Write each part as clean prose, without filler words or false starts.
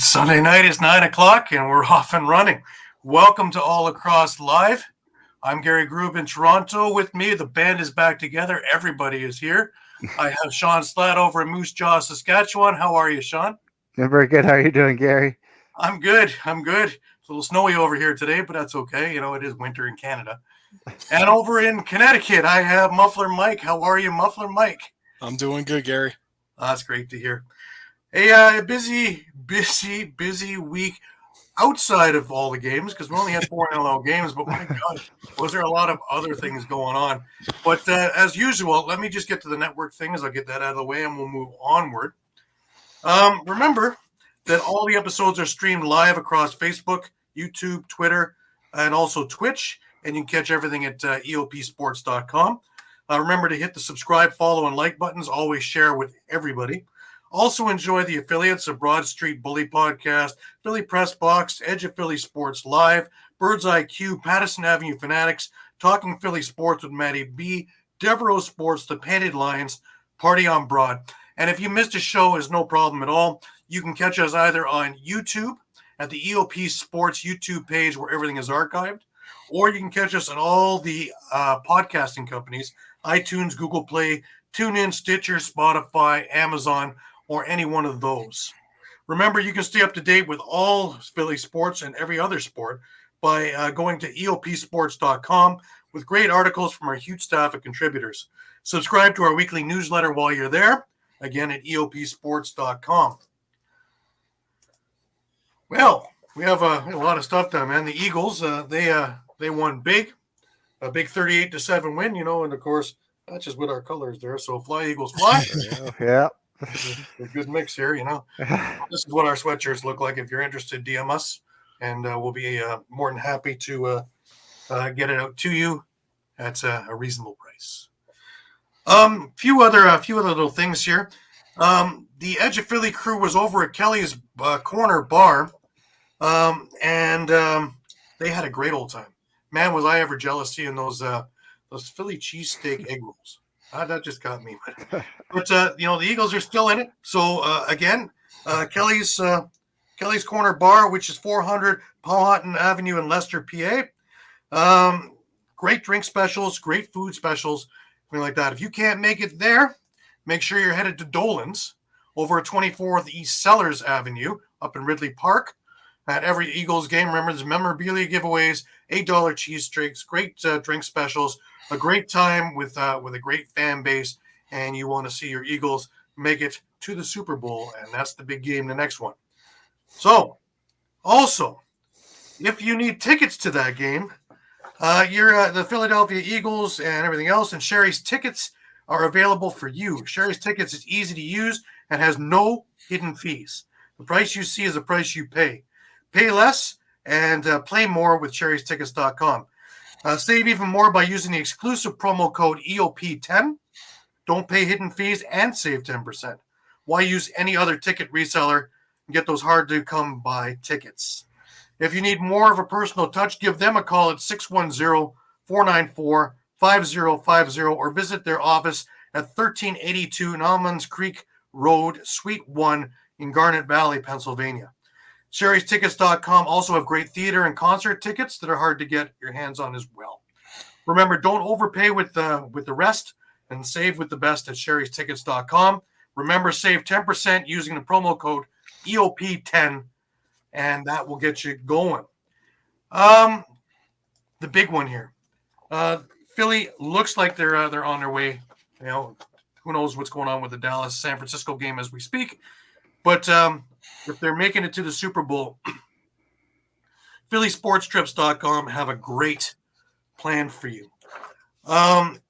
It's Sunday night. It's 9 o'clock, and we're off and running. Welcome to All Lacrosse Live. I'm Gary Groob in Toronto. With me, the band is back together. Everybody is here. I have Shawn Slaght over in Moose Jaw, Saskatchewan. How are you, Shawn? I'm very good. How are you doing, Gary? I'm good. It's a little snowy over here today, but that's okay. You know, it is winter in Canada. And over in Connecticut, I have Muffler Mike. How are you, Muffler Mike? I'm doing good, Gary. That's great to hear. A busy week outside of all the games, because we only had 4 NLL games, but my God, was there a lot of other things going on. But as usual, let me just get to the network things. I'll get that out of the way, and we'll move onward. Remember that all the episodes are streamed live across Facebook, YouTube, Twitter, and also Twitch, and you can catch everything at eopsports.com. Remember to hit the subscribe, follow, and like buttons. Always share with everybody. Also enjoy the affiliates of Broad Street Bully Podcast, Philly Press Box, Edge of Philly Sports Live, Bird's Eye Q, Patterson Avenue Fanatics, Talking Philly Sports with Matty B, Devereaux Sports, The Painted Lions, Party on Broad. And if you missed a show, is no problem at all. You can catch us either on YouTube at the EOP Sports YouTube page where everything is archived, or you can catch us on all the podcasting companies, iTunes, Google Play, TuneIn, Stitcher, Spotify, Amazon, or any one of those. Remember, you can stay up to date with all Philly sports and every other sport by going to eopsports.com with great articles from our huge staff of contributors. Subscribe to our weekly newsletter while you're there, again at eopsports.com. Well, we have a lot of stuff done, man. The Eagles, they won big, a big 38-7 win, and of course, that's just with our colors there. So fly, Eagles, fly. Yeah. A good mix here, This is what our sweatshirts look like. If you're interested, DM us, and we'll be more than happy to get it out to you at a reasonable price. Few other little things here. The Edge of Philly crew was over at Kelly's Corner Bar, and they had a great old time. Man, was I ever jealous seeing those Philly cheesesteak egg rolls. That just got me. But the Eagles are still in it. So, again, Kelly's Corner Bar, which is 400 Powhatan Avenue in Leicester, PA. Great drink specials, great food specials, something like that. If you can't make it there, make sure you're headed to Dolan's over at 24th East Sellers Avenue up in Ridley Park. At every Eagles game, remember, there's memorabilia giveaways, $8 cheese drinks, great drink specials, a great time with a great fan base, and you want to see your Eagles make it to the Super Bowl, and that's the big game, the next one. So, also, if you need tickets to that game, you're the Philadelphia Eagles and everything else, and Sherry's Tickets are available for you. Sherry's Tickets is easy to use and has no hidden fees. The price you see is the price you pay. Pay less and play more with cherrystickets.com. Save even more by using the exclusive promo code EOP10. Don't pay hidden fees and save 10%. Why use any other ticket reseller and get those hard-to-come-by tickets? If you need more of a personal touch, give them a call at 610-494-5050 or visit their office at 1382 Almonds Creek Road, Suite 1 in Garnet Valley, Pennsylvania. Sherry'sTickets.com also have great theater and concert tickets that are hard to get your hands on as well. Remember, don't overpay with the rest and save with the best at Sherry'sTickets.com. Remember, save 10% using the promo code EOP10, and that will get you going. The big one here. Philly looks like they're on their way. Who knows what's going on with the Dallas-San Francisco game as we speak. But if they're making it to the Super Bowl, PhillySportsTrips.com have a great plan for you.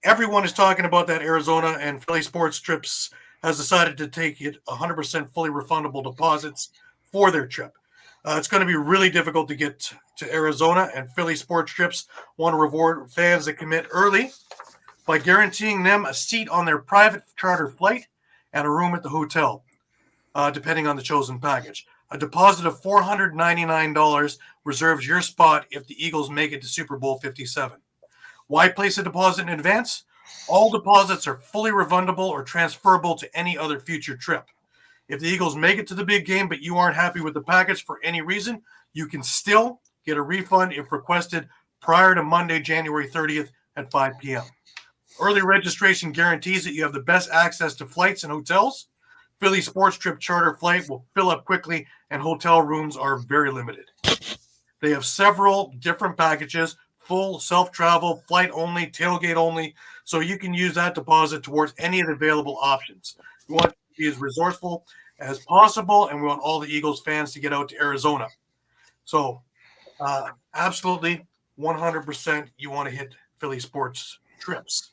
Everyone is talking about that Arizona, and Philly Sports Trips has decided to take it 100% fully refundable deposits for their trip. It's going to be really difficult to get to Arizona, and Philly Sports Trips want to reward fans that commit early by guaranteeing them a seat on their private charter flight and a room at the hotel, depending on the chosen package. A deposit of $499 reserves your spot if the Eagles make it to Super Bowl 57. Why place a deposit in advance? All deposits are fully refundable or transferable to any other future trip. If the Eagles make it to the big game, but you aren't happy with the package for any reason, you can still get a refund if requested prior to Monday, January 30th at 5 p.m. Early registration guarantees that you have the best access to flights and hotels. Philly Sports Trip charter flight will fill up quickly, and hotel rooms are very limited. They have several different packages, full self-travel, flight only, tailgate only, so you can use that deposit towards any of the available options. We want to be as resourceful as possible, and we want all the Eagles fans to get out to Arizona. So, absolutely, 100%, you want to hit Philly Sports Trips.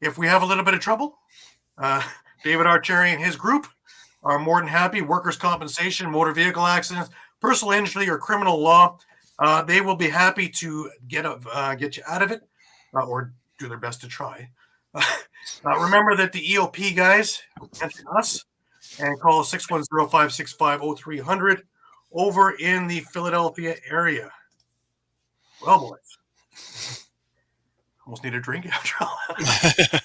If we have a little bit of trouble, David Archeri and his group are more than happy. Workers' compensation, motor vehicle accidents, personal injury, or criminal law, they will be happy to get you out of it, or do their best to try. Remember that the EOP guys mention us and call 610-565-0300 over in the Philadelphia area. Well, boys, almost need a drink after all that.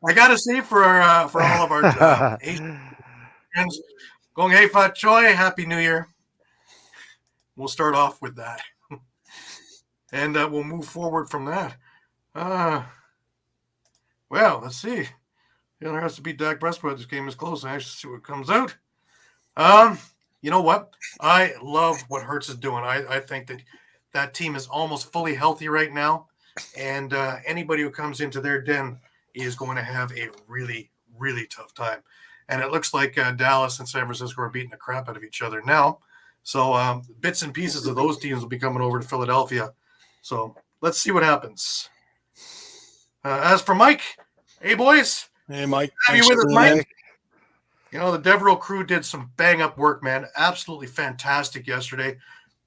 I gotta say for all of our Asian friends, Gong Hei Fat Choi, Happy New Year. We'll start off with that, and we'll move forward from that. Well, let's see. The other has to beat Dak Prescott. This game is close. I actually see what comes out. You know what? I love what Hurts is doing. I think that team is almost fully healthy right now, and anybody who comes into their den is going to have a really, really tough time. And it looks like Dallas and San Francisco are beating the crap out of each other now. So bits and pieces of those teams will be coming over to Philadelphia. So let's see what happens. As for Mike, hey, boys. Hey, Mike. Have you with us, Mike? You know, the Devereaux crew did some bang-up work, man. Absolutely fantastic yesterday.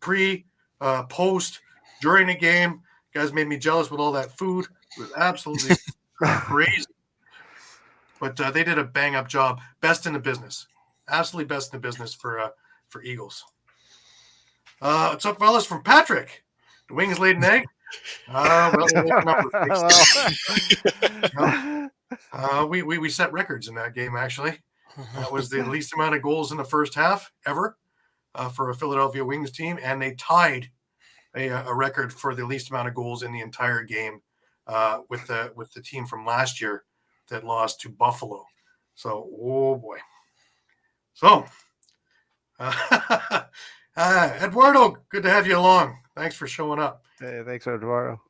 Pre, post, during the game. You guys made me jealous with all that food. It was absolutely crazy. But they did a bang-up job. Best in the business. Absolutely best in the business for Eagles. What's up, fellas? From Patrick. The Wings laid an egg. We set records in that game, actually. That was the least amount of goals in the first half ever for a Philadelphia Wings team, and they tied a record for the least amount of goals in the entire game with the team from last year that lost to Buffalo. So, oh boy. So, Eduardo, good to have you along. Thanks for showing up. Hey, thanks, Eduardo.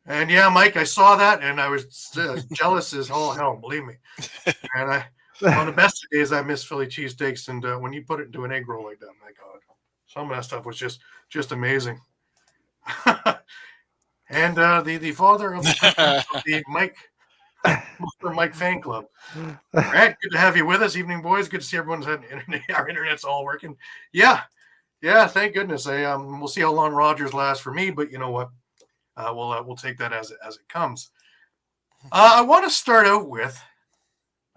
And yeah, Mike, I saw that, and I was jealous as all hell, believe me. And on the best of days, I miss Philly cheesesteaks, and when you put it into an egg roll like that, my God, some of that stuff was just amazing. And the father of the Mike fan club. Grant, good to have you with us. Evening, boys. Good to see everyone's internet. Our internet's all working. Yeah, thank goodness. We'll see how long Rogers lasts for me, but you know what? We'll take that as it comes. I want to start out with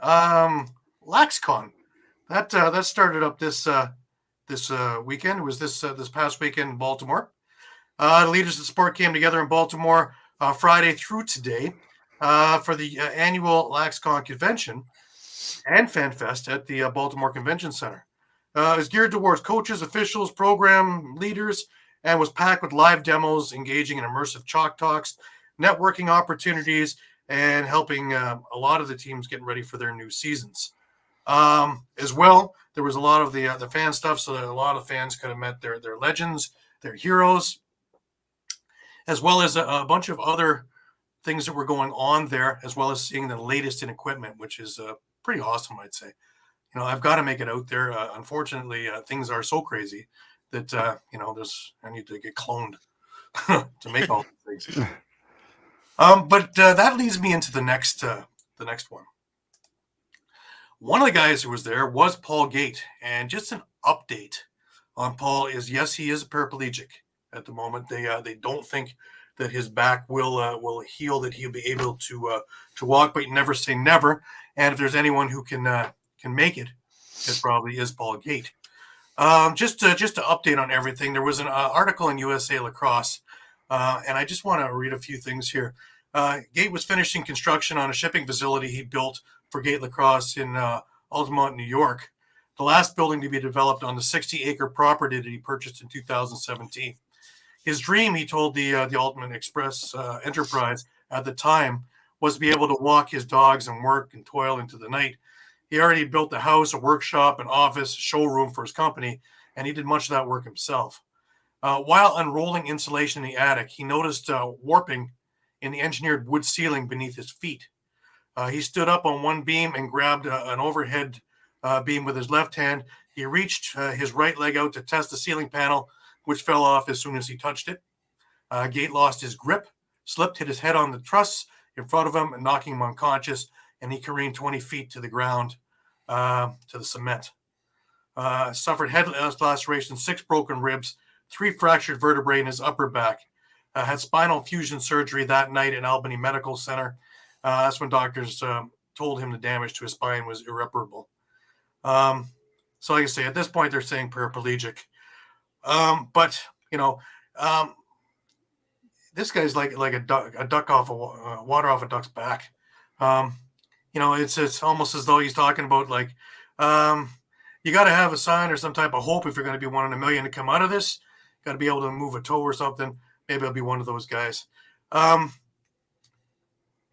LaxCon. That started up this weekend. It was this past weekend in Baltimore. The leaders of the sport came together in Baltimore Friday through today for the annual LaxCon convention and FanFest at the Baltimore Convention Center. It was geared towards coaches, officials, program leaders, and was packed with live demos, engaging in immersive chalk talks, networking opportunities, and helping a lot of the teams getting ready for their new seasons. As well, there was a lot of the fan stuff, so that a lot of fans could have met their legends, their heroes, as well as a bunch of other things that were going on there, as well as seeing the latest in equipment, which is pretty awesome, I'd say. You know, I've got to make it out there. Unfortunately, things are so crazy that I need to get cloned to make all these things. But that leads me into the next one. One of the guys who was there was Paul Gate, and just an update on Paul is, yes, he is a paraplegic at the moment. They don't think that his back will heal, that he'll be able to walk, but you never say never. And if there's anyone who can make it, it probably is Paul Gate. Just to update on everything, there was an article in USA Lacrosse, and I just want to read a few things here. Gate was finishing construction on a shipping facility he built for Gate Lacrosse in Altamont, New York, the last building to be developed on the 60-acre property that he purchased in 2017. His dream, he told the Ultimate Express Enterprise at the time, was to be able to walk his dogs and work and toil into the night. He already built a house, a workshop, an office, showroom for his company, and he did much of that work himself. While unrolling insulation in the attic, he noticed warping in the engineered wood ceiling beneath his feet. He stood up on one beam and grabbed an overhead beam with his left hand. He reached his right leg out to test the ceiling panel, which fell off as soon as he touched it. Gate lost his grip, slipped, hit his head on the truss in front of him, and knocking him unconscious, and he careened 20 feet to the ground, to the cement. Suffered head lacerations, 6 broken ribs, 3 fractured vertebrae in his upper back. Had spinal fusion surgery that night at Albany Medical Center. That's when doctors told him the damage to his spine was irreparable. So like I say, at this point, they're saying paraplegic. But, this guy's like a duck off of water off a duck's back. It's almost as though he's talking about you got to have a sign or some type of hope if you're going to be one in a million to come out of this. Got to be able to move a toe or something. Maybe I'll be one of those guys.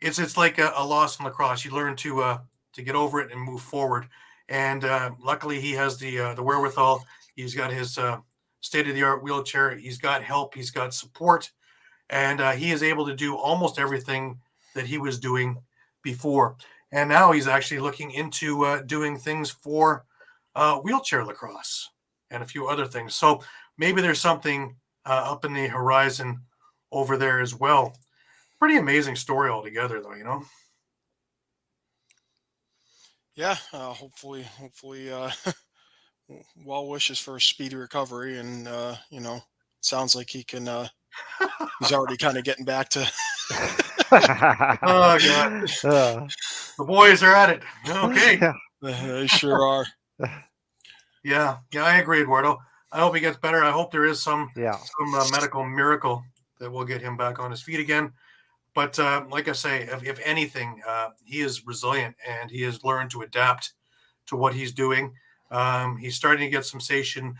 It's like a loss in lacrosse. You learn to get over it and move forward. And luckily, he has the wherewithal. He's got his state-of-the-art wheelchair. He's got help. He's got support. And he is able to do almost everything that he was doing before. And now he's actually looking into doing things for wheelchair lacrosse and a few other things. So maybe there's something up in the horizon over there as well. Pretty amazing story altogether, though, Yeah, hopefully, well wishes for a speedy recovery, and sounds like he can. He's already kind of getting back to. Oh God, the boys are at it. Okay, They sure are. Yeah, I agree, Eduardo. I hope he gets better. I hope there is some medical miracle that will get him back on his feet again. But like I say, if anything, he is resilient and he has learned to adapt to what he's doing. He's starting to get some sensation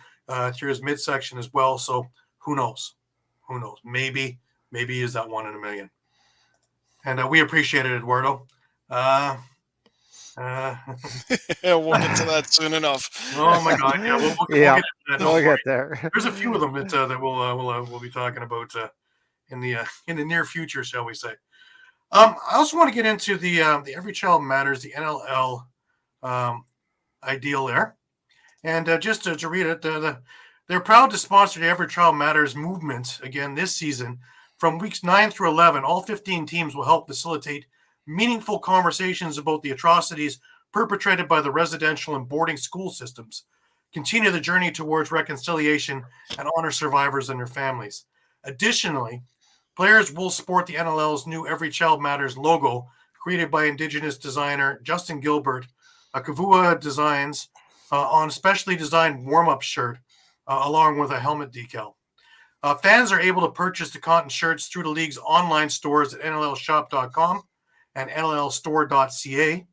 through his midsection as well. So who knows? Who knows? Maybe he is that one in a million. And we appreciate it, Eduardo. We'll get to that soon enough. Oh my God! Yeah, we'll get there. There's a few of them that we'll be talking about in the near future, shall we say? I also want to get into the Every Child Matters, the NLL ideal there, and just to read it, they're proud to sponsor the Every Child Matters movement again this season. From weeks 9 through 11, all 15 teams will help facilitate meaningful conversations about the atrocities perpetrated by the residential and boarding school systems, continue the journey towards reconciliation, and honor survivors and their families. Additionally, players will sport the NLL's new Every Child Matters logo, created by Indigenous designer Justin Gilbert, Kavua Designs, on specially designed warm-up shirt, along with a helmet decal. Fans are able to purchase the cotton shirts through the league's online stores at nllshop.com and nllstore.ca.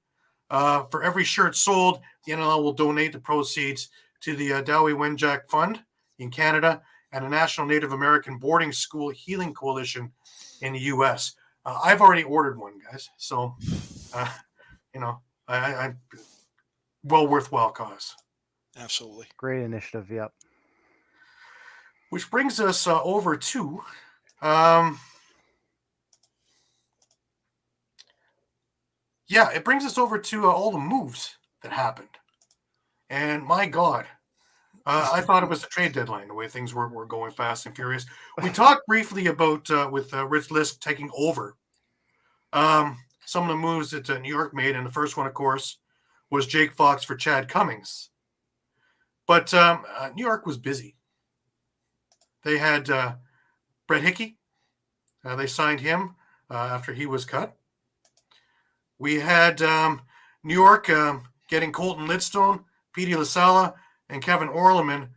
For every shirt sold, the NLL will donate the proceeds to the Dowie Wenjack Fund in Canada and the National Native American Boarding School Healing Coalition in the U.S. I've already ordered one, guys. So, I well worthwhile cause. Absolutely. Great initiative. Yep. Which brings us over to it brings us over to all the moves that happened. And my God, I thought it was the trade deadline, the way things were going fast and furious. We talked briefly about, with Rich Lisk taking over, some of the moves that New York made. And the first one, of course, was Jake Fox for Chad Cummings. But New York was busy. They had Brett Hickey. They signed him after he was cut. We had New York getting Colton Lidstone, Petey LaSala, and Kevin Orleman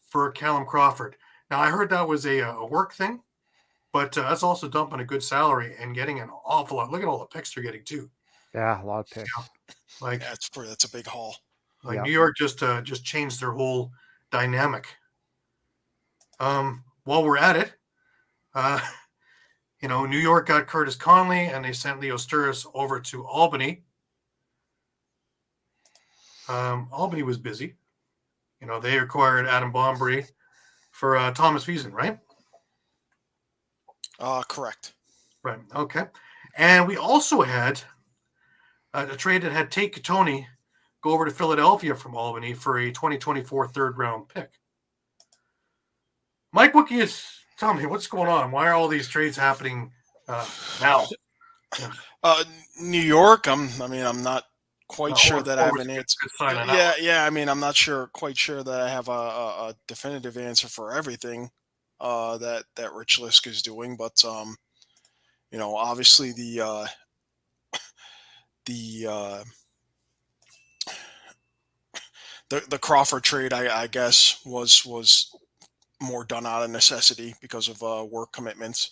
for Callum Crawford. Now, I heard that was a work thing, but that's also dumping a good salary and getting an awful lot. Look at all the picks they're getting, too. Yeah, a lot of picks. Like Yeah, that's a big haul. like Yeah. New York just changed their whole dynamic. While we're at it, uh, New York got Curtis Conley and they sent Leo Sturris over to Albany. Albany was busy. They acquired Adam Bombury for Thomas Wiesen, right? Correct. Right. Okay. And we also had a trade that had Tate Katoni go over to Philadelphia from Albany for a 2024 third round pick. Mike Wookie, tell me what's going on. Why are all these trades happening now? New York. I'm not quite sure that I have Always an a answer. good sign on that Yeah, one. yeah. I mean, I'm not quite sure that I have a definitive answer for everything that Rich Lisk is doing, but obviously the uh, the Crawford trade, I guess, was more done out of necessity because of work commitments.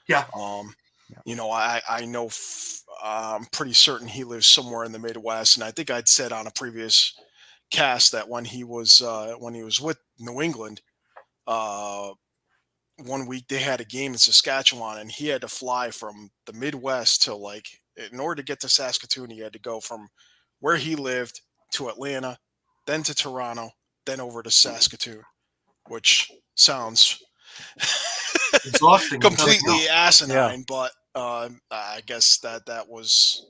Yeah. Um, Yeah. I know I'm pretty certain he lives somewhere in the Midwest, and I think I'd said on a previous cast that when he was with New England, uh, one week they had a game in Saskatchewan, and he had to fly from the Midwest to in order to get to Saskatoon, he had to go from where he lived to Atlanta, then to Toronto, then over to Saskatoon, which sounds Exhausting. To tell you completely no. asinine, but I guess that was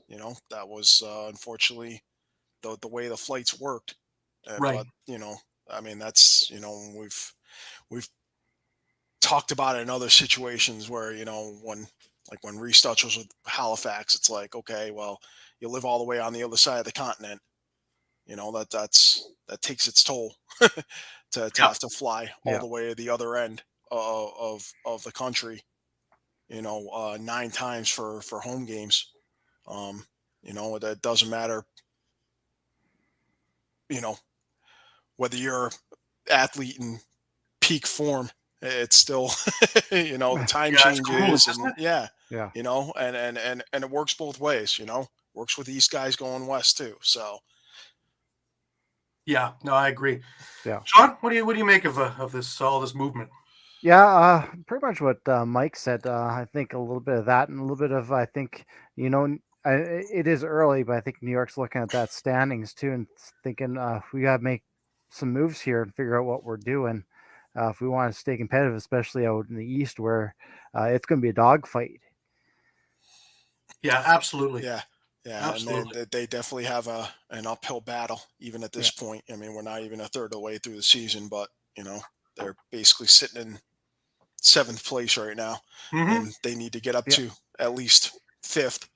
unfortunately the way the flights worked. Right. But I mean that's we've talked about it in other situations where when Reese Dutch was with Halifax, it's like, okay, well, you live all the way on the other side of the continent. That takes its toll to Yeah. have to fly all Yeah. the way to the other end of the country. 9 times for home games. That doesn't matter. You know whether you're athlete in peak form, it's still the time Yeah, it's grueling, changes isn't and it? yeah, Yeah. and it works both ways. Works with East guys going west too. So Yeah. No, I agree. Yeah. Sean, what do you make of this all this movement? Yeah, pretty much what Mike said. I think a little bit of that and a little bit of, I think, it is early, but I think New York's looking at that standings too and thinking we got to make some moves here and figure out what we're doing if we want to stay competitive, especially out in the East where it's going to be a dogfight. Yeah, absolutely. yeah, yeah, and Absolutely. they definitely have an uphill battle even at Yeah. this point. I mean, we're not even a third of the way through the season, but they're basically sitting in seventh place right now, Mm-hmm. and they need to get up Yeah. to at least fifth,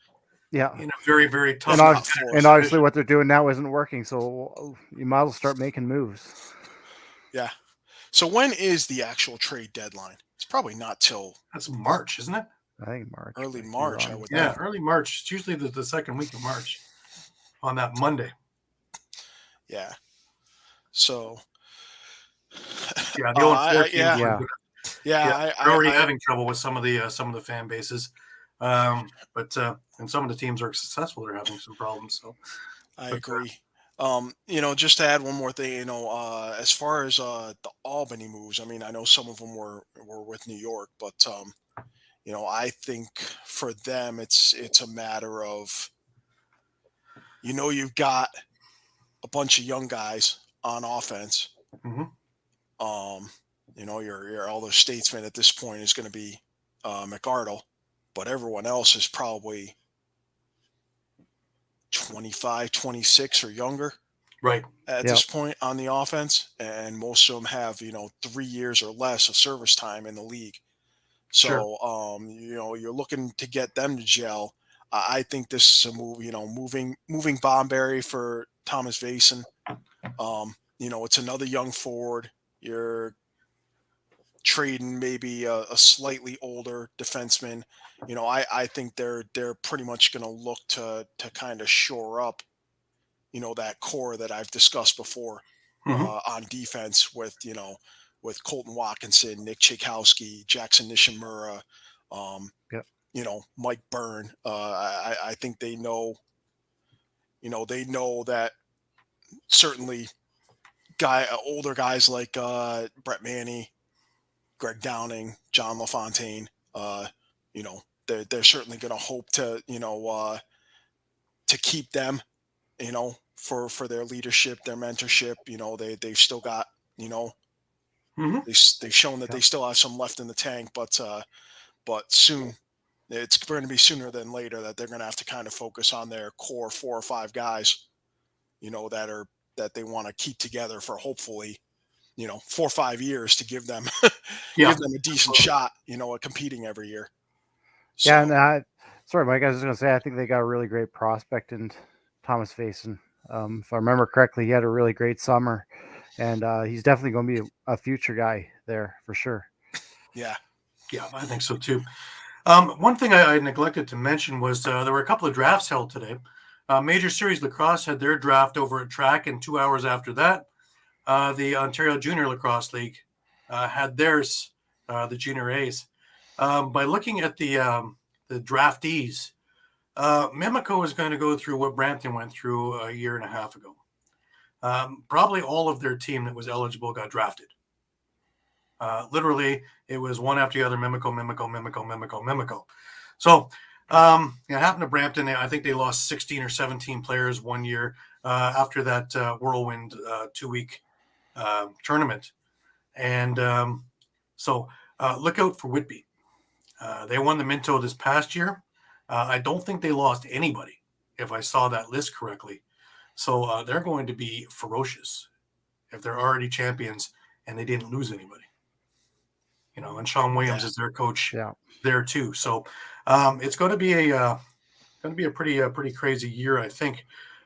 Yeah. In a very, very tough if not competitive And fourth. obviously division. what they're doing now isn't working, so you might as well start making moves. Yeah. So when is the actual trade deadline? It's probably not till That's March, isn't it? I think March. early I could be March, I wrong. would Yeah, think. early March. It's usually the second week of March on that Monday. Yeah. So, Yeah, the 0-4 teams yeah, were Yeah. good. yeah, Yeah, I, they're I, already I, having trouble with some of the fan bases, but and some of the teams are successful. They're having some problems. So, I but agree. Just to add one more thing, as far as the Albany moves, I mean, I know some of them were with New York, but I think for them, it's a matter of you've got a bunch of young guys on offense. mhm. Um, your elder statesman at this point is going to be McArdle, but everyone else is probably 25, 26 or younger Right. at Yep. this point on the offense, and most of them have 3 years or less of service time in the league. Sure. So you're looking to get them to gel. I think this is a move. Moving Bomberry for Thomas Vason. It's another young forward. You're trading maybe a slightly older defenseman. I think they're pretty much going to look to kind of shore up that core that I've discussed before Hmm. on defense with Colton Watkinson, Nick Tchaikovsky, Jackson Nishimura, um, Yep. Mike Byrne. I think they know they know that certainly older guys like Brett Manny, Greg Downing, John LaFontaine, they're certainly going to hope to keep them, for their leadership, their mentorship. They've still got, Hmm. they've shown that they still have some left in the tank, but soon it's going to be sooner than later that they're going to have to kind of focus on their core 4 or 5 guys, that they want to keep together for hopefully, 4 or 5 years to give them Yeah. give them a decent shot, at competing every year. Yeah, So and sorry, Mike, I was just gonna say I think they got a really great prospect in Thomas Faison. If I remember correctly, he had a really great summer, and he's definitely going to be a future guy there for sure. yeah, Yeah, I think so too. One thing I neglected to mention was there were a couple of drafts held today. Major Series Lacrosse had their draft over at track, and 2 hours after that, the Ontario Junior Lacrosse League had theirs, the Junior A's. By looking at the draftees, Mimico is going to go through what Brampton went through a year and a half ago. Probably all of their team that was eligible got drafted. Literally, it was one after the other, Mimico. So it happened to Brampton. I think they lost 16 or 17 players one year after that whirlwind 2-week tournament. And so look out for Whitby. They won the Minto this past year. I don't think they lost anybody, if I saw that list correctly. So they're going to be ferocious if they're already champions and they didn't lose anybody. And Sean Williams is their coach there too. So it's going to be a pretty crazy year, I think,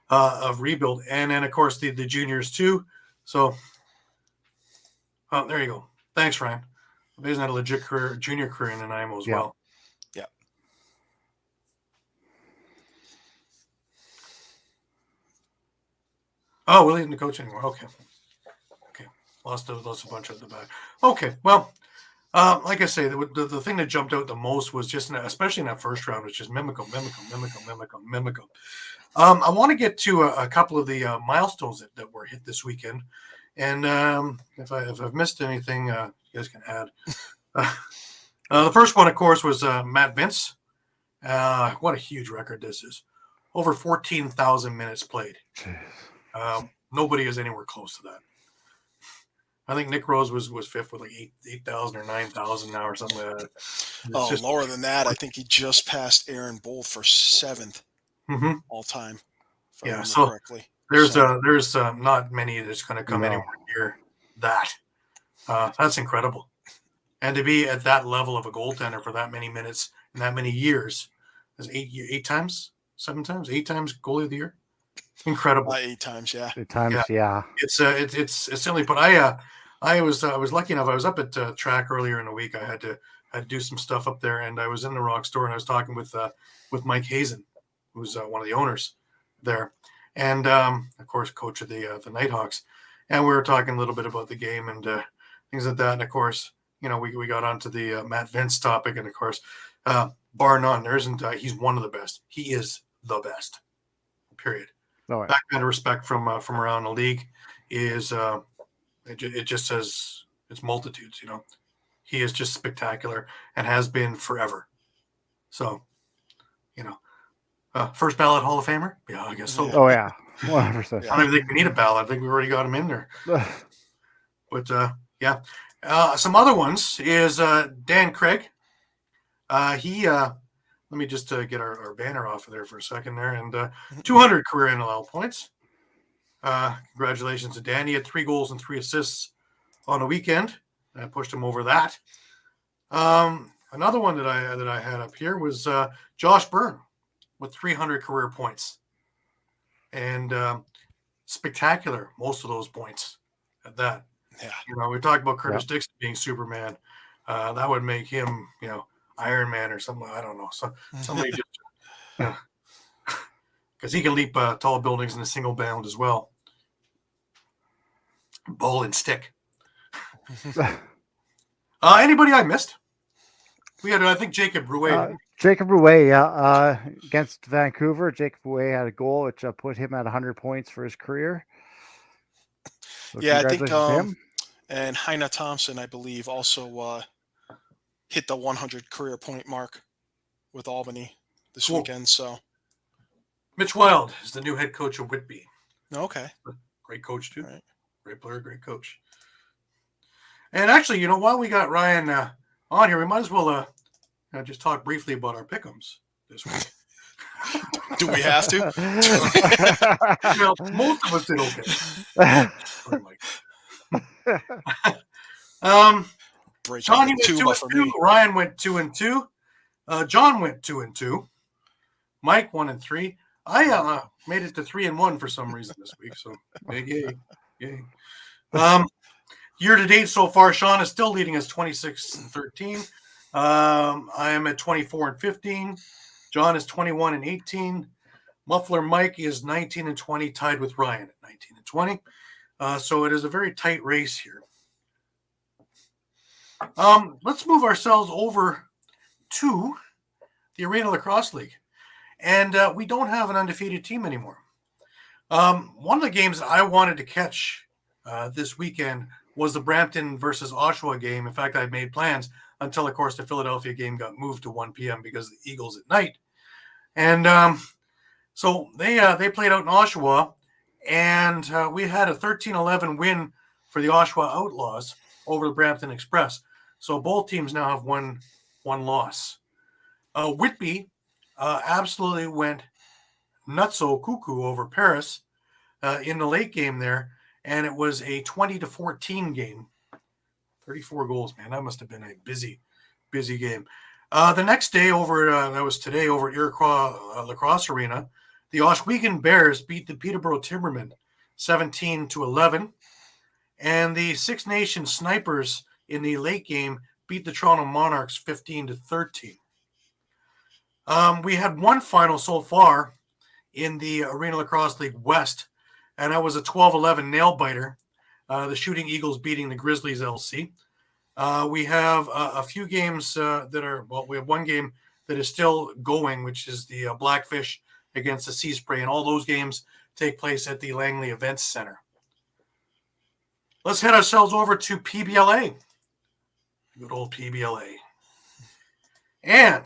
of rebuild. And then of course the juniors too. So there you go. Thanks, Ryan. He's had a legit junior career in Nanaimo as well. Yeah. Oh, Willie isn't the coach anymore. Okay. Lost a bunch at the back. Okay. Well, like I say, the thing that jumped out the most was just, especially in that first round, was just Mimico. I want to get to a couple of the milestones that were hit this weekend. And if I've missed anything, you guys can add. The first one, of course, was Matt Vince. What a huge record this is. Over 14,000 minutes played. Nobody is anywhere close to that. I think Nick Rose was fifth with like 8,000 or 9,000 now or something like that. Lower than that. I think he just passed Aaron Bolt for 7th all time. If I remember correctly. There's not many that's going to come anywhere near that. That's incredible. And to be at that level of a goaltender for that many minutes and that many years, is 8 times, 7 times, 8 times goalie of the year. Incredible. 8 times, yeah. 8 times, yeah. It's certainly. But I was lucky enough. I was up at track earlier in the week. I had to do some stuff up there, and I was in the Rock store, and I was talking with Mike Hazen, who's one of the owners there, and of course, coach of the Nighthawks, and we were talking a little bit about the game and things like that. And of course, we got onto the Matt Vince topic, and of course, bar none, there isn't. He's one of the best. He is the best. Period. Oh, yeah. That kind of respect from around the league is it just says it's multitudes. He is just spectacular and has been forever. So, first ballot Hall of Famer. Yeah, I guess so. Oh yeah, 100%. I don't even think we need a ballot. I think we already got him in there. But yeah, some other ones is Dan Craig. Let me just get our banner off of there for a second there. And 200 career NLL points. Congratulations to Dan. He had 3 goals and 3 assists on a weekend. I pushed him over that. Another one that I had up here was Josh Byrne with 300 career points. And spectacular, most of those points at that. Yeah. We talked about Curtis Dixon being Superman. That would make him, Iron Man or something. I don't know. So somebody just, because he can leap tall buildings in a single bound as well. Ball and stick. Anybody I missed? We had, I think, Jacob Rouet. Jacob Rouet, against Vancouver. Jacob Rouet had a goal which put him at 100 points for his career. So Yeah, I think congratulations to him. and Heina Thompson, I believe, also hit the 100 career point mark with Albany this Cool. weekend. So, Mitch Wild is the new head coach of Whitby. okay. Great coach, too. Right. Great player, great coach. And actually, while we got Ryan on here, we might as well just talk briefly about our pick'ems this week. Do we have to? Most of us did okay. Sorry, Mike. Break Shawn, up you a went tuba 2-2. for me. Ryan went 2-2. John went 2-2. Mike 1-3. I made it to 3-1 for some reason this week. So yay. Year to date so far, Shawn is still leading us 26-13. I am at 24-15. John is 21-18. Muffler Mike is 19-20, tied with Ryan at 19-20. So it is a very tight race here. Let's move ourselves over to the Arena Lacrosse League. And we don't have an undefeated team anymore. One of the games that I wanted to catch this weekend was the Brampton versus Oshawa game. In fact, I had made plans until, of course, the Philadelphia game got moved to 1 p.m. because of the Eagles at night. And so they played out in Oshawa, and we had a 13-11 win for the Oshawa Outlaws over the Brampton Express. So both teams now have one loss. Whitby absolutely went nutso cuckoo over Paris in the late game there, and it was a 20-14 game. 34 goals, man. That must have been a busy game. The next day that was today over at Iroquois Lacrosse Arena, the Oswego Bears beat the Peterborough Timbermen 17-11, and the Six Nations Snipers in the late game beat the Toronto Monarchs 15-13. We had one final so far in the Arena Lacrosse League West, and that was a 12-11 nail-biter, the Shooting Eagles beating the Grizzlies LC. We have a few games we have one game that is still going, which is the Blackfish against the Sea Spray, and all those games take place at the Langley Events Center. Let's head ourselves over to PBLA. Good old PBLA. And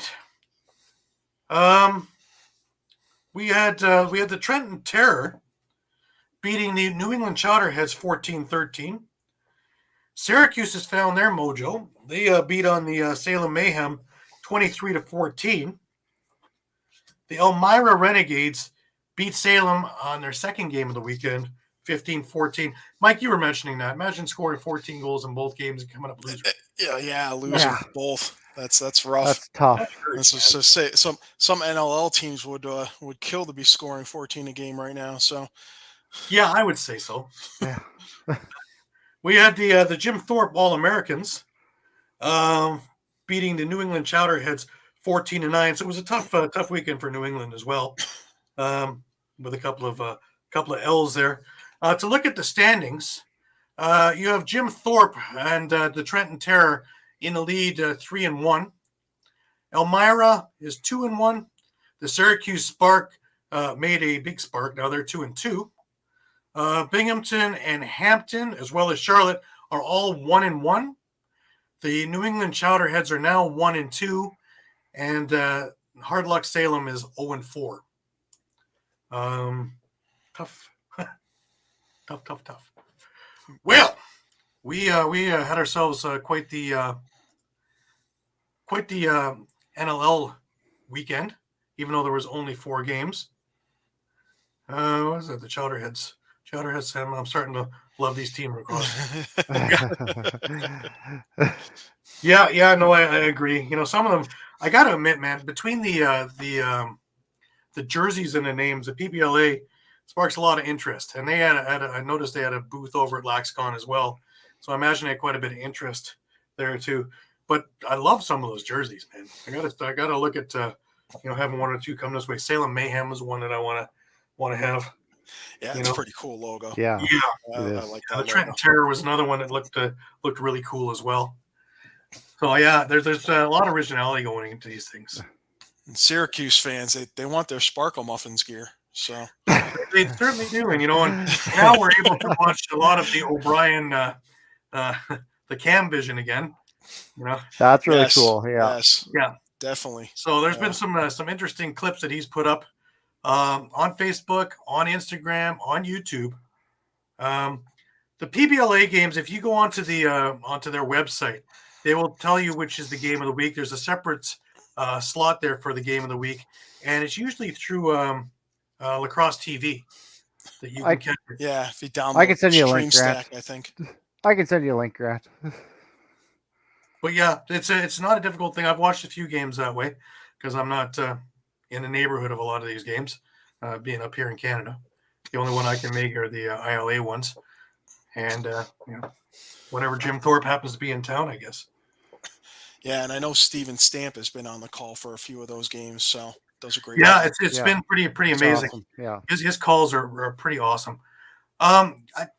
we had the Trenton Terror beating the New England Chowderheads 14-13. Syracuse has found their mojo. They beat on the Salem Mayhem 23-14. The Elmira Renegades beat Salem on their second game of the weekend, 15-14. Mike, you were mentioning that. Imagine scoring 14 goals in both games and coming up losing. Losing both. That's rough. That's tough. So say some NLL teams would kill to be scoring 14 a game right now. So yeah, I would say so. Yeah. We had the Jim Thorpe All-Americans beating the New England Chowderheads 14-9. So it was a tough weekend for New England as well, with a couple of L's there. To look at the standings, you have Jim Thorpe and the Trenton Terror in the lead, 3-1. Elmira is 2-1. The Syracuse Spark made a big spark. Now they're 2-2. Binghamton and Hampton, as well as Charlotte, are all 1-1. The New England Chowderheads are now 1-2, and Hard Luck Salem is 0-4. Tough. Tough. Well, we had ourselves quite the NLL weekend, even though there was only 4 games. What was it? The Chowderheads. I'm starting to love these teams across. Yeah, no, I agree. Some of them, I got to admit, man, between the jerseys and the names, the PBLA sparks a lot of interest. And they I noticed they had a booth over at LaxCon as well. So I imagine they had quite a bit of interest there too. But I love some of those jerseys, man. I gotta look at having one or two come this way. Salem Mayhem is one that I want to have. Yeah, it's a pretty cool logo. Yeah. I like that. The Trenton Terror was another one that looked really cool as well. So yeah, there's a lot of originality going into these things. And Syracuse fans, they want their sparkle muffins gear. So They certainly do, and and now we're able to watch a lot of the O'Brien, uh, the Cam Vision again. That's really yes, cool. Yeah. yes, Yeah. definitely. So there's Yeah. been some interesting clips that he's put up on Facebook, on Instagram, on YouTube. The PBLA games, if you go onto their website, they will tell you which is the game of the week. There's a separate slot there for the game of the week, and it's usually through Lacrosse TV that you can catch it. Yeah, if you download I can send you a link, Stream Grant. Stack, I think. I can send you a link, Grant. But yeah, it's not a difficult thing. I've watched a few games that way because I'm not in the neighborhood of a lot of these games, being up here in Canada. The only one I can make are the ILA ones, and whenever Jim Thorpe happens to be in town, I guess. Yeah, and I know Steven Stamp has been on the call for a few of those games, so those are great. Yeah, it's been pretty amazing. Awesome. Yeah, his calls are pretty awesome.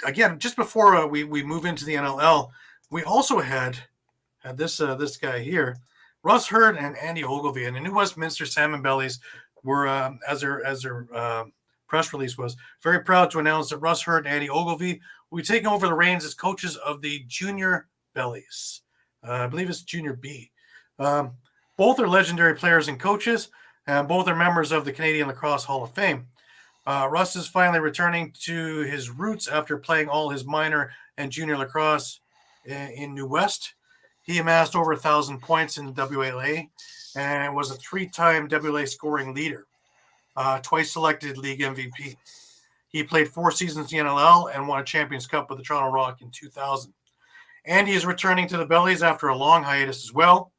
Again, just before we move into the NLL, we also had this guy here, Russ Hurd and Andy Ogilvie, and the New Westminster Salmon Bellies were as their press release was very proud to announce that Russ Hurd and Andy Ogilvie will be taking over the reins as coaches of the Junior Bellies. I believe it's Junior B. Both are legendary players and coaches, and both are members of the Canadian Lacrosse Hall of Fame. Russ is finally returning to his roots after playing all his minor and junior lacrosse in New West. He amassed over 1,000 points in WLA and was a 3-time WLA scoring leader, twice selected league MVP. He played 4 seasons in the NLL and won a Champions Cup with the Toronto Rock in 2000. Andy is returning to the Bellies after a long hiatus as well.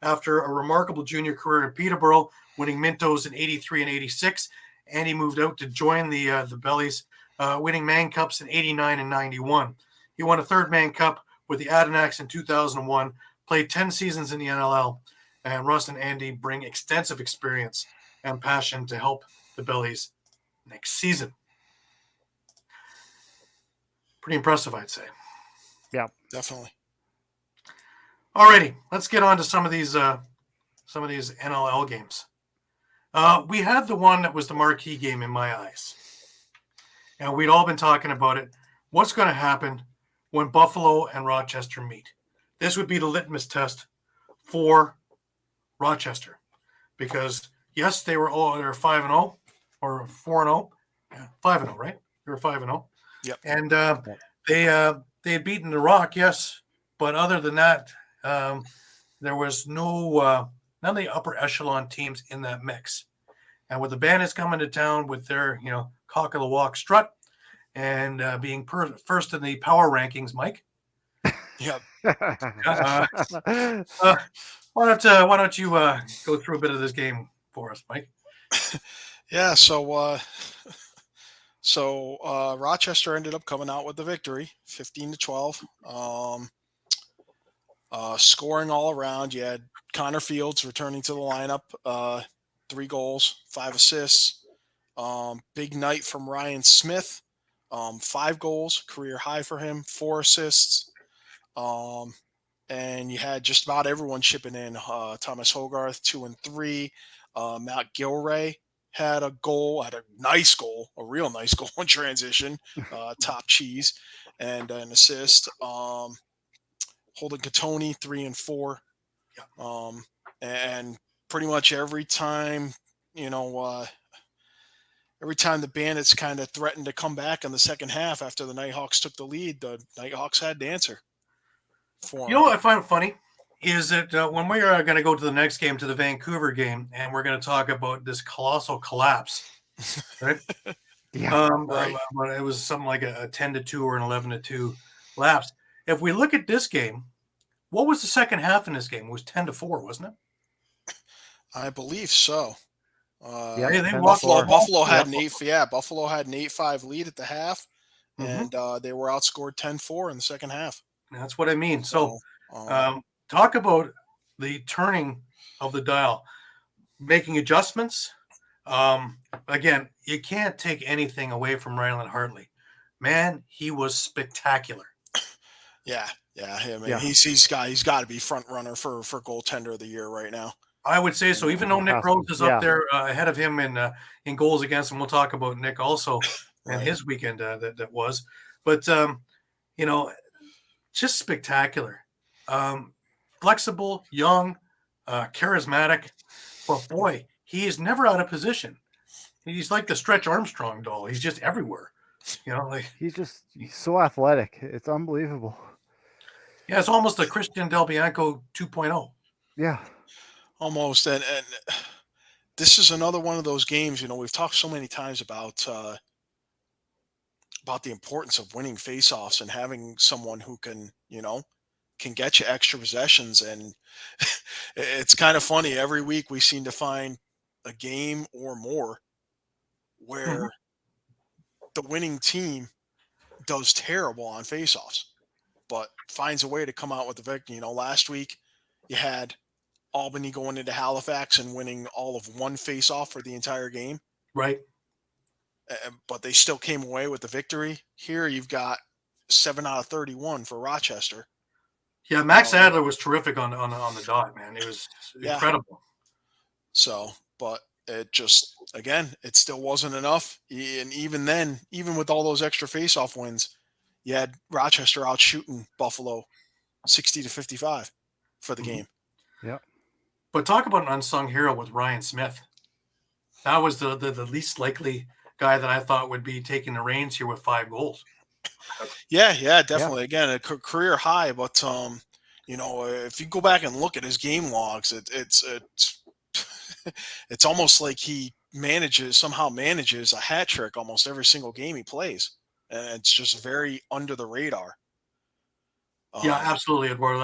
After a remarkable junior career in Peterborough, winning Mintos in 83 and 86, Andy moved out to join the Bellies, winning Man Cups in 89 and 91. He won a third Man Cup with the Adenauks in 2001, played 10 seasons in the NLL, and Russ and Andy bring extensive experience and passion to help the Bellies next season. Pretty impressive, I'd say. yeah, Definitely. Alrighty, let's get on to some of these NLL games. We had the one that was the marquee game in my eyes, and we'd all been talking about it. What's going to happen when Buffalo and Rochester meet? This would be the litmus test for Rochester, because yes, they're 5-0 or 4-0, 5-0, right? They were 5-0. Yep. And they had beaten the Rock, yes, but other than that, there was none of the upper echelon teams in that mix. And with the Bandits coming to town with their cock of the walk strut and being first in the power rankings, Mike. Yep. Why don't you go through a bit of this game for us, Mike? Yeah. So Rochester ended up coming out with the victory, 15-12. Scoring all around. You had Connor Fields returning to the lineup, 3 goals, 5 assists. Big night from Ryan Smith, 5 goals, career high for him, 4 assists. And you had just about everyone chipping in. Thomas Hogarth, 2 and 3. Matt Gilray had a nice goal, a real nice goal in transition, top cheese, and an assist. Holden Catoni, 3 and 4. And pretty much every time the Bandits kind of threatened to come back in the second half after the Nighthawks took the lead, the Nighthawks had to answer for them. You know what I find funny is that when we are going to go to the next game, to the Vancouver game, and we're going to talk about this colossal collapse, right? yeah. Right. But it was something like a 10-2 or an 11-2 lapse. If we look at this game, what was the second half in this game? It was 10-4, wasn't it? I believe so. Yeah, they 10-4. walked Buffalo had Yep. Buffalo had an 8-5 lead at the half, and they were outscored 10-4 in the second half. That's what I mean. So talk about the turning of the dial, making adjustments. Again, you can't take anything away from Ryland Hartley. Man, he was spectacular. Yeah. I mean, Yeah. he's got to be front runner for goaltender of the year right now. I would say so. Even though Nick Has Rose to, is up yeah. there ahead of him in goals against, and we'll talk about Nick also and Right. his weekend that was. But you know, just spectacular, flexible, young, charismatic. But boy, he is never out of position. He's like the Stretch Armstrong doll. He's just everywhere. Like He's so athletic. It's unbelievable. yeah, it's almost a Christian Del Bianco 2.0. Yeah. Almost. And this is another one of those games. We've talked so many times about the importance of winning faceoffs and having someone who can get you extra possessions. And it's kind of funny. Every week we seem to find a game or more Mhm. where the winning team does terrible on faceoffs, but finds a way to come out with the victory. Last week you had Albany going into Halifax and winning all of one faceoff for the entire game, Right. but they still came away with the victory. Here you've got 7 out of 31 for Rochester. Yeah, Max Adler was terrific on the dot, man. It was Yeah. incredible. So, but it just, again, it still wasn't enough. And even then, even with all those extra faceoff wins, you had Rochester out shooting Buffalo 60-55 for the Mhm. game. Yep. But talk about an unsung hero with Ryan Smith. That was the least likely guy that I thought would be taking the reins here with 5 goals. Yeah, definitely. Again, a career high, but if you go back and look at his game logs, it's it's almost like he somehow manages a hat trick almost every single game he plays, and it's just very under the radar. Yeah, Um, absolutely, Eduardo.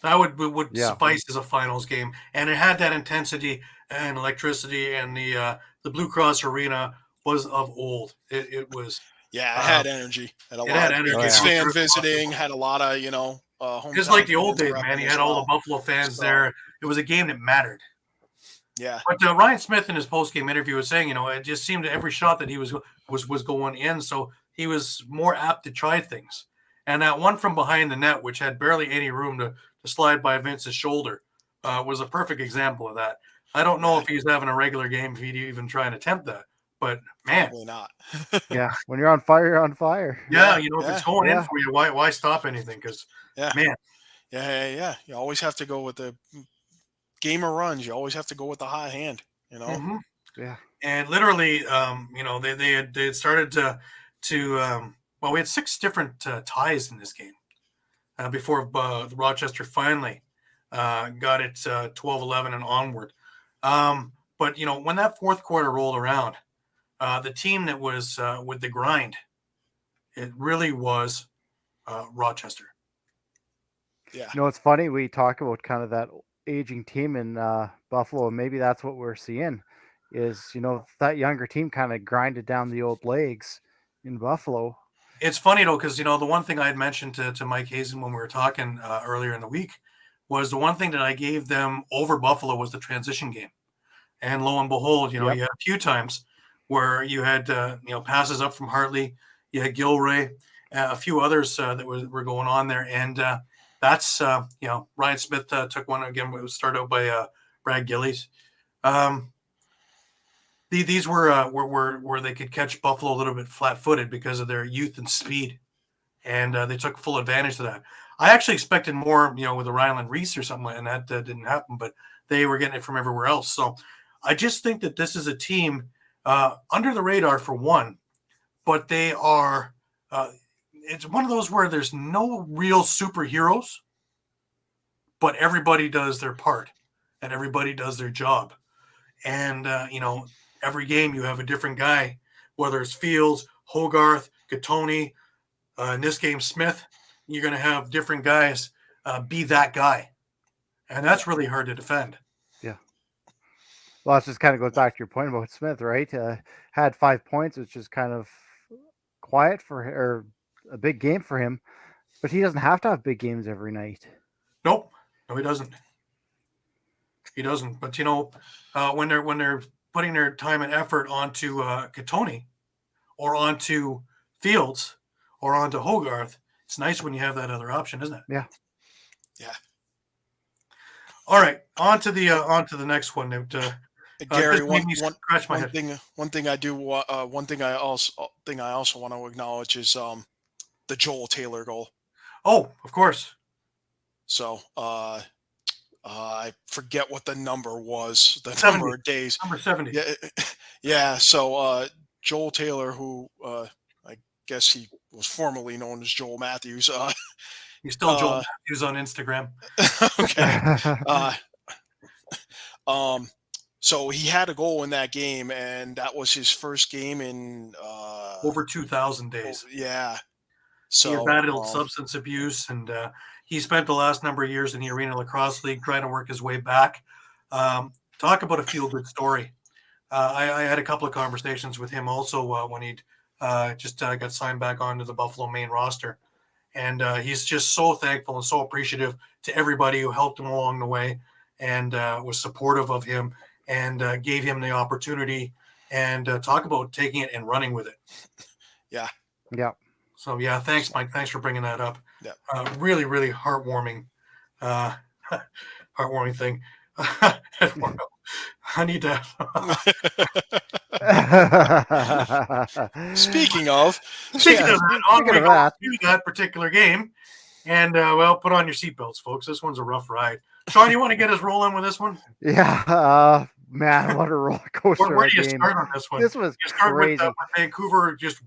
That would Yeah. suffice as a finals game, and it had that intensity and electricity, and the Blue Cross Arena was of old. It was yeah, it uh, had energy, had a it lot had of energy. Oh, It kids yeah. was fan terrific hockey. visiting, had a lot of Just hometown like the old fans days, man. repping You as had all the well. Buffalo fans So there. It was a game that mattered. yeah, But Ryan Smith in his post-game interview was saying, it just seemed that every shot that he was going in, so he was more apt to try things. And that one from behind the net, which had barely any room to slide by Vince's shoulder, was a perfect example of that. I don't know yeah, if he's having a regular game if he'd even try and attempt that, but man, probably not. Yeah. When you're on fire, you're on fire. yeah, Yeah, if it's yeah, going in Yeah. for you, why stop anything? Because yeah, man, yeah. You always have to go with the game of runs. You always have to go with the hot hand. hmm Yeah. and literally, they had started to well, we had 6 different ties in this game. Before Rochester finally got it 12-11 and onward. But, when that fourth quarter rolled around, the team that was with the grind, it really was Rochester. Yeah, It's funny. We talk about kind of that aging team in Buffalo. Maybe that's what we're seeing is, that younger team kind of grinded down the old legs in Buffalo. It's funny, though, because, the one thing I had mentioned to Mike Hazen when we were talking earlier in the week was the one thing that I gave them over Buffalo was the transition game. And lo and behold, Yep. you had a few times where you had passes up from Hartley, you had Gilray, a few others that were going on there, and that's Ryan Smith took one again. It was started out by Brad Gillies. Um, these were they could catch Buffalo a little bit flat-footed because of their youth and speed, and they took full advantage of that. I actually expected more, with the Ryland Reese or something, and that didn't happen. But they were getting it from everywhere else. So I just think that this is a team under the radar for one, but they are. It's one of those where there's no real superheroes, but everybody does their part, and everybody does their job. And every game you have a different guy, whether it's Fields, Hogarth, Gattoni, in this game Smith. You're going to have different guys be that guy, and that's really hard to defend. Yeah. Well, it just kind of goes back to your point about Smith, right? Had 5 points, which is kind of quiet or a big game for him, but he doesn't have to have big games every night. Nope, no, he doesn't. He doesn't. But when they're putting their time and effort onto Gattoni or onto Fields or onto Hogarth, it's nice when you have that other option, isn't it? Yeah. yeah. All right, on to the next one. That Gary, just made me scratch my head. one thing I do, one thing I also want to acknowledge is the Joel Taylor goal. Oh, of course. So I forget what the number was, the 70. number of days. Number 70. Yeah, yeah. So Joel Taylor, who I guess he was formerly known as Joel Matthews. He's still Joel Matthews on Instagram. Okay. So he had a goal in that game, and that was his first game in Over 2,000 days. Yeah. He had So battled substance abuse, and he spent the last number of years in the Arena Lacrosse League trying to work his way back. Talk about a feel-good story. I had a couple of conversations with him also when he'd just got signed back onto the Buffalo main roster. And he's just so thankful and so appreciative to everybody who helped him along the way and was supportive of him and gave him the opportunity, and talk about taking it and running with it. Yeah. Yeah. So, yeah, thanks, Mike. Thanks for bringing that up. Yeah. Really, really heartwarming thing. I need to. Speaking of that particular game, and well, put on your seatbelts, folks. This one's a rough ride. Sean, you want to get us rolling with this one? Yeah, man, what a roller coaster! Where do you start on this one? This was you start crazy. With Vancouver just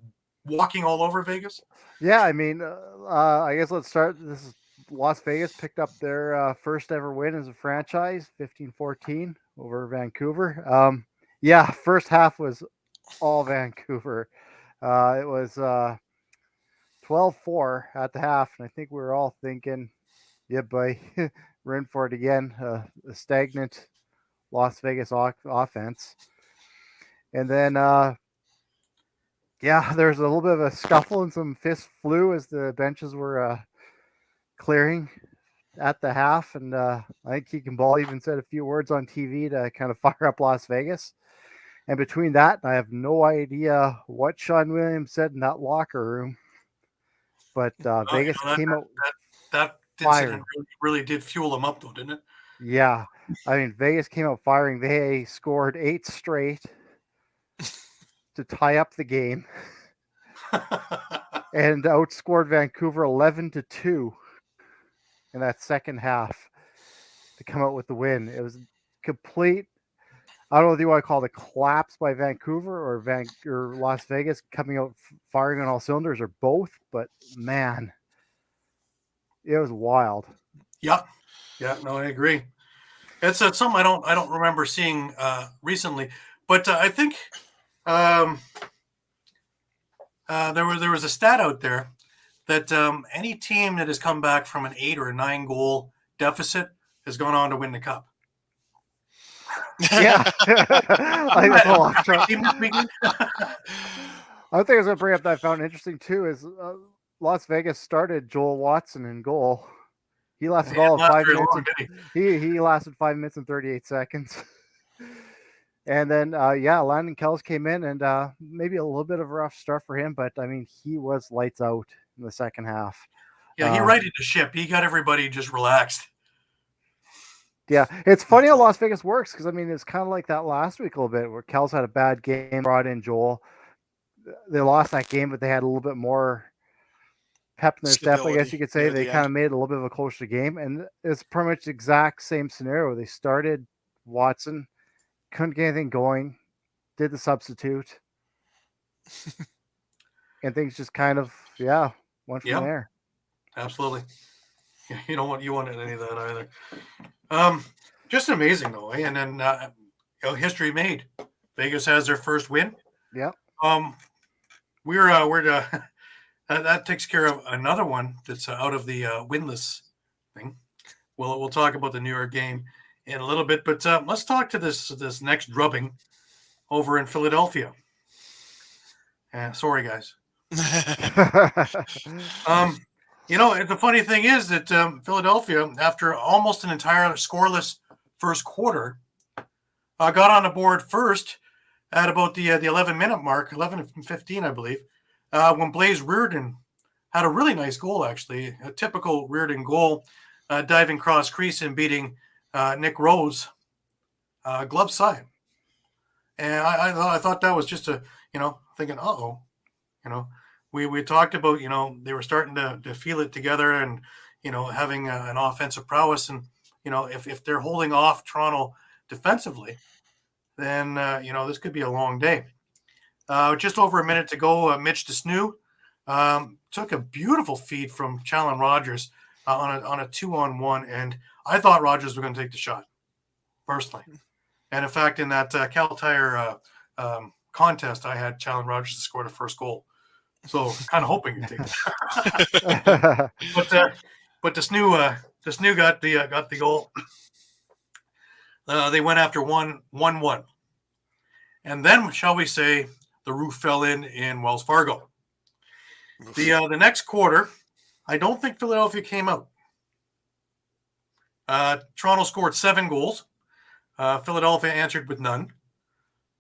walking all over Vegas. Yeah, I mean, I guess let's start. This is Las Vegas picked up their first ever win as a franchise, 15-14 over Vancouver. Yeah, first half was all Vancouver. It was 12-4 at the half, and I think we were all thinking, yeah, boy, we're in for it again. A stagnant Las Vegas offense. And then, yeah, there's a little bit of a scuffle and some fists flew as the benches were clearing at the half. And I think Keegan Ball even said a few words on TV to kind of fire up Las Vegas. And between that, I have no idea what Sean Williams said in that locker room. But Vegas came out. That incident really did fuel them up, though, didn't it? Yeah. I mean, Vegas came out firing. They scored 8 straight to tie up the game and outscored Vancouver 11-2 in that second half to come out with the win. It was complete. I don't know if you want to call it a collapse by Vancouver or Las Vegas coming out firing on all cylinders or both, but man, it was wild. Yeah, no, I agree. It's something I don't remember seeing recently, but I think there was a stat out there that any team that has come back from an 8 or a 9 goal deficit has gone on to win the cup. Yeah. I think I was going to bring up that I found interesting too is Las Vegas started Joel Watson in goal. He lasted all of 5 minutes. He lasted 5 minutes and 38 seconds. And then, Landon Kells came in and maybe a little bit of a rough start for him, but I mean, he was lights out in the second half. Yeah, he righted the ship. He got everybody just relaxed. Yeah, it's funny how Las Vegas works because, I mean, it's kind of like that last week a little bit where Kells had a bad game, brought in Joel. They lost that game, but they had a little bit more pep in their step, I guess you could say. They kind of made it a little bit of a closer game. And it's pretty much the exact same scenario. They started Watson, couldn't get anything going, did the substitute, and things just kind of, went from there. Absolutely. You don't want any of that either. Just amazing though, eh? And then history made. Vegas has their first win. Yeah. That takes care of another one that's out of the winless thing. We'll talk about the New York game in a little bit, but let's talk to this next drubbing over in Philadelphia. Sorry, guys. The funny thing is that Philadelphia, after almost an entire scoreless first quarter, got on the board first at about the 11-minute mark, 11:15, I believe, when Blaze Reardon had a really nice goal, actually, a typical Reardon goal, diving cross crease and beating Nick Rose glove side. And I thought that was just thinking, we talked about, they were starting to feel it together and, having an offensive prowess. And, if they're holding off Toronto defensively, then, this could be a long day. Just over a minute to go, Mitch DeSnew took a beautiful feed from Challen Rogers on a 2-on-1. And I thought Rogers was going to take the shot, personally. And in fact, in that Cal Tire contest, I had Challen Rogers to score the first goal. So kind of hoping you take it. but DeSnew got the goal. They went after 1-1. And then, shall we say, the roof fell in Wells Fargo. The next quarter, I don't think Philadelphia came out. Toronto scored 7 goals. Philadelphia answered with none.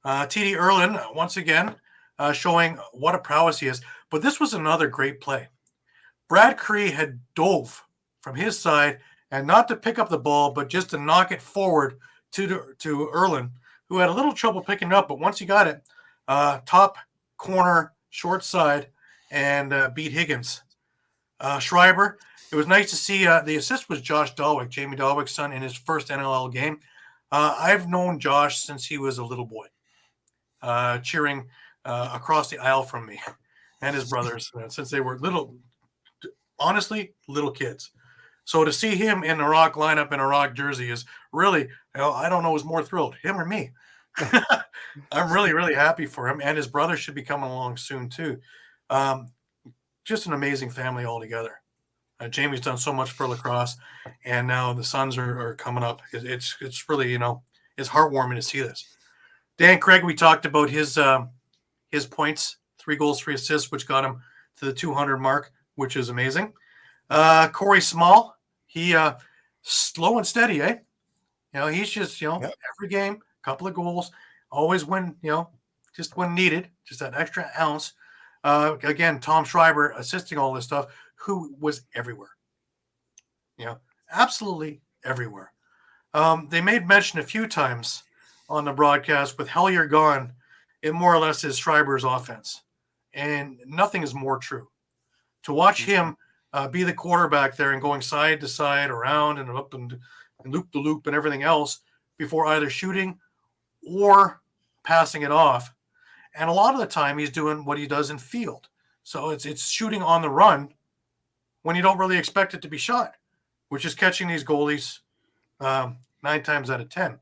T.D. Erlin, once again, showing what a prowess he is. But this was another great play. Brad Cree had dove from his side, and not to pick up the ball, but just to knock it forward to Erlin, who had a little trouble picking it up. But once he got it, top corner, short side, and beat Higgins. Schreiber, it was nice to see the assist was Josh Dahlwick, Jamie Dahlwick's son, in his first NLL game. I've known Josh since he was a little boy, cheering across the aisle from me and his brothers since they were little kids. So to see him in the Rock lineup in a Rock jersey is really, I don't know who's more thrilled, him or me. I'm really, really happy for him, and his brother should be coming along soon too. Just an amazing family altogether. Jamie's done so much for Lacrosse, and now the sons are coming up. It's really, it's heartwarming to see this. Dan Craig, we talked about his points, 3 goals, 3 assists, which got him to the 200 mark, which is amazing. Corey Small, he slow and steady, eh? He's just, every game, couple of goals, always when, just when needed, just that extra ounce. Again, Tom Schreiber assisting all this stuff, who was everywhere. Absolutely everywhere. They made mention a few times on the broadcast with Hellier gone, it more or less is Schreiber's offense. And nothing is more true. To watch him be the quarterback there and going side to side, around and up and loop the loop and everything else before either shooting or passing it off. And a lot of the time he's doing what he does in field. So it's shooting on the run when you don't really expect it to be shot, which is catching these goalies 9 times out of 10.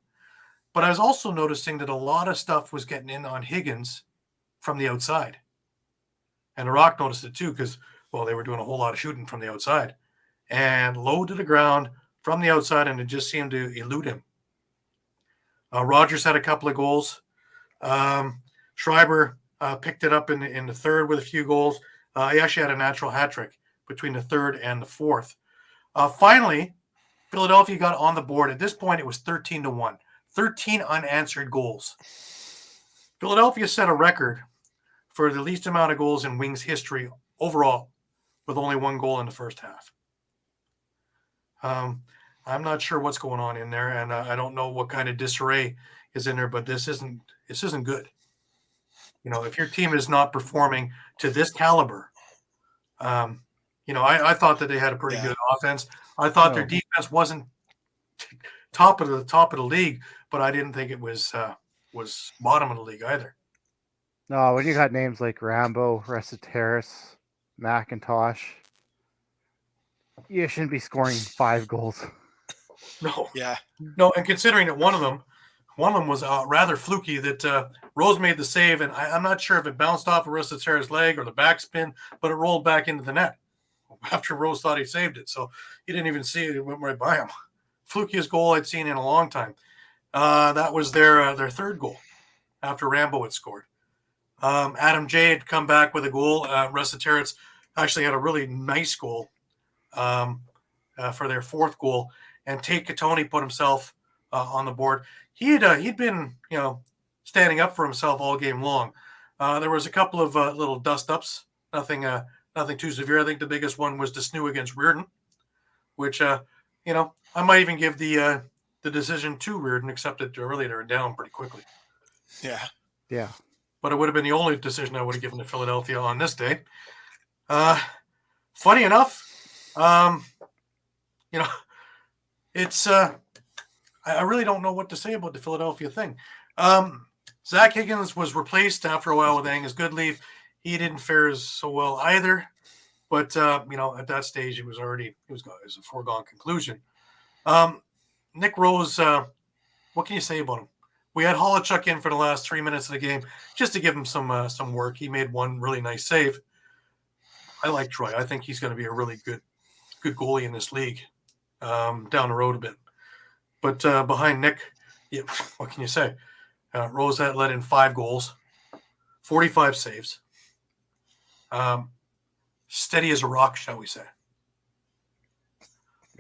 But I was also noticing that a lot of stuff was getting in on Higgins from the outside. And the Rock noticed it too because, they were doing a whole lot of shooting from the outside. And low to the ground from the outside, and it just seemed to elude him. Rogers had a couple of goals. Schreiber picked it up in the third with a few goals. He actually had a natural hat trick between the third and the fourth. Finally, Philadelphia got on the board. At this point, it was 13-1. 13 unanswered goals. Philadelphia set a record for the least amount of goals in Wings history overall, with only 1 goal in the first half. I'm not sure what's going on in there, and I don't know what kind of disarray is in there, but this isn't good. If your team is not performing to this caliber, I thought that they had a pretty good offense. I thought their defense wasn't top of the league, but I didn't think it was bottom of the league either. No, when you got names like Rambo, Resetaris, McIntosh, you shouldn't be scoring 5 goals. No. Yeah. No, and considering that one of them was rather fluky, that Rose made the save, and I'm not sure if it bounced off of Resetaris' leg or the backspin, but it rolled back into the net after Rose thought he saved it. So he didn't even see it. It went right by him. Flukiest goal I'd seen in a long time. That was their third goal after Rambo had scored. Adam J had come back with a goal. Resetaris actually had a really nice goal for their fourth goal, and Tate Katoni put himself on the board. He'd been standing up for himself all game long. There was a couple of little dust ups, nothing too severe. I think the biggest one was DeSnew against Reardon, which I might even give the the decision to Reardon, except that early they were down pretty quickly. Yeah. Yeah. But it would have been the only decision I would have given to Philadelphia on this day. Funny enough, it's I really don't know what to say about the Philadelphia thing. Zach Higgins was replaced after a while with Angus Goodleaf. He didn't fare so well either. But at that stage, it was a foregone conclusion. Nick Rose, what can you say about him? We had Holochuk in for the last 3 minutes of the game just to give him some work. He made one really nice save. I like Troy. I think he's going to be a really good goalie in this league down the road a bit. But behind Nick, what can you say? Rose had let in 5 goals, 45 saves. Steady as a rock, shall we say.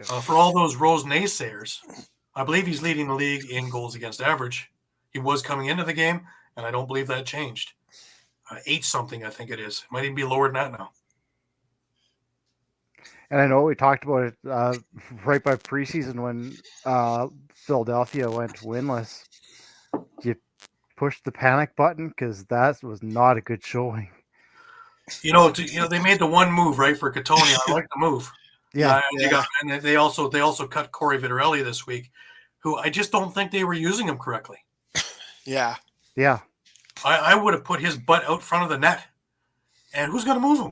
For all those Rose naysayers, I believe he's leading the league in goals against average. He was coming into the game, and I don't believe that changed. 8 something, I think it is. It might even be lower than that now. And I know we talked about it right by preseason when Philadelphia went winless. You pushed the panic button because that was not a good showing. They made the one move right for Katoni. I like the move. Yeah. They also cut Corey Vitarelli this week, who I just don't think they were using him correctly. Yeah. Yeah. I would have put his butt out front of the net, and who's going to move him?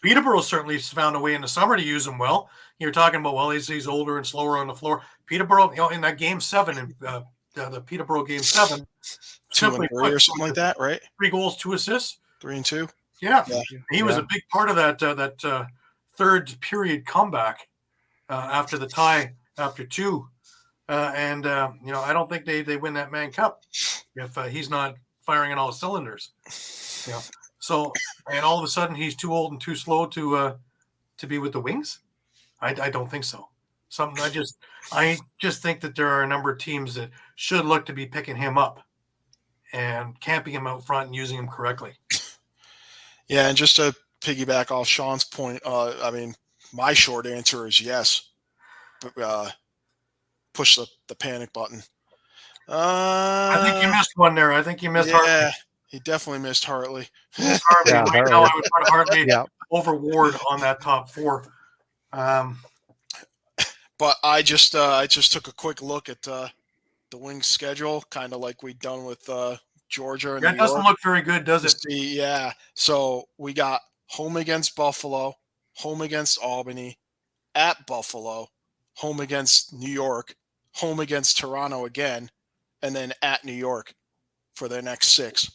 Peterborough certainly found a way in the summer to use him well. You're talking about he's older and slower on the floor. Peterborough, in that game 7, in the Peterborough game 7, 2 and 3 or something like that, right? 3 goals, 2 assists, 3 and 2. Yeah. He was a big part of that third period comeback after the tie after 2. I don't think they win that Man Cup if he's not firing on all cylinders. So, and all of a sudden he's too old and too slow to be with the Wings. I don't think so. I just think that there are a number of teams that should look to be picking him up and camping him out front and using him correctly. Yeah, and just to piggyback off Sean's point, my short answer is yes. Push the panic button. I think you missed one there. I think you missed Hartley. He definitely missed Hartley. Hartley. Right now, I would put Hartley over Ward on that top 4. But I just took a quick look at the Wings schedule, kind of like we'd done with Georgia. And that doesn't look very good, does it? Yeah. So we got home against Buffalo, home against Albany, at Buffalo, home against New York, home against Toronto again, and then at New York for their next 6.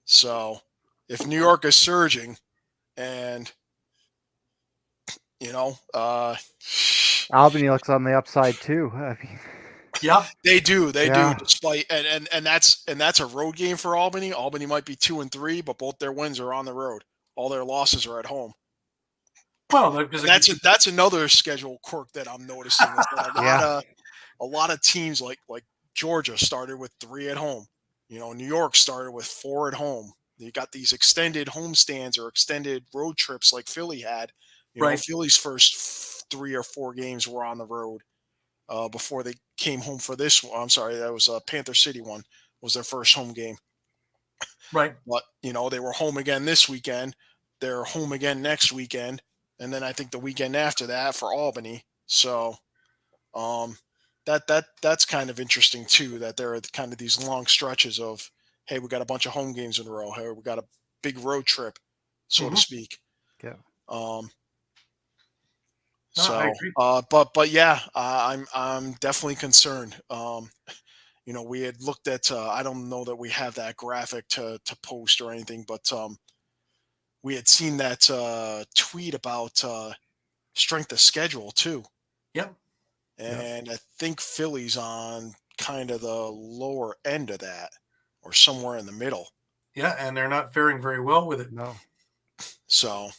So if New York is surging and, Albany looks on the upside too. Yeah, they do. They do. Despite and that's a road game for Albany. Albany might be 2 and 3, but both their wins are on the road. All their losses are at home. Well, that's another schedule quirk that I'm noticing. Is that a lot of teams like Georgia started with 3 at home. New York started with 4 at home. You got these extended homestands or extended road trips like Philly had. Philly's first 3 or 4 games were on the road before they came home for this one. I'm sorry, that was Panther City one was their first home game. Right. But, they were home again this weekend. They're home again next weekend. And then I think the weekend after that for Albany. So that's kind of interesting too, that there are kind of these long stretches of, hey, we got a bunch of home games in a row. Hey, we got a big road trip, so to speak. Yeah. I agree. But yeah, I'm definitely concerned. We had looked at, I don't know that we have that graphic to post or anything, but we had seen that tweet about strength of schedule too. Yep. And I think Philly's on kind of the lower end of that or somewhere in the middle. Yeah, and they're not faring very well with it. No. So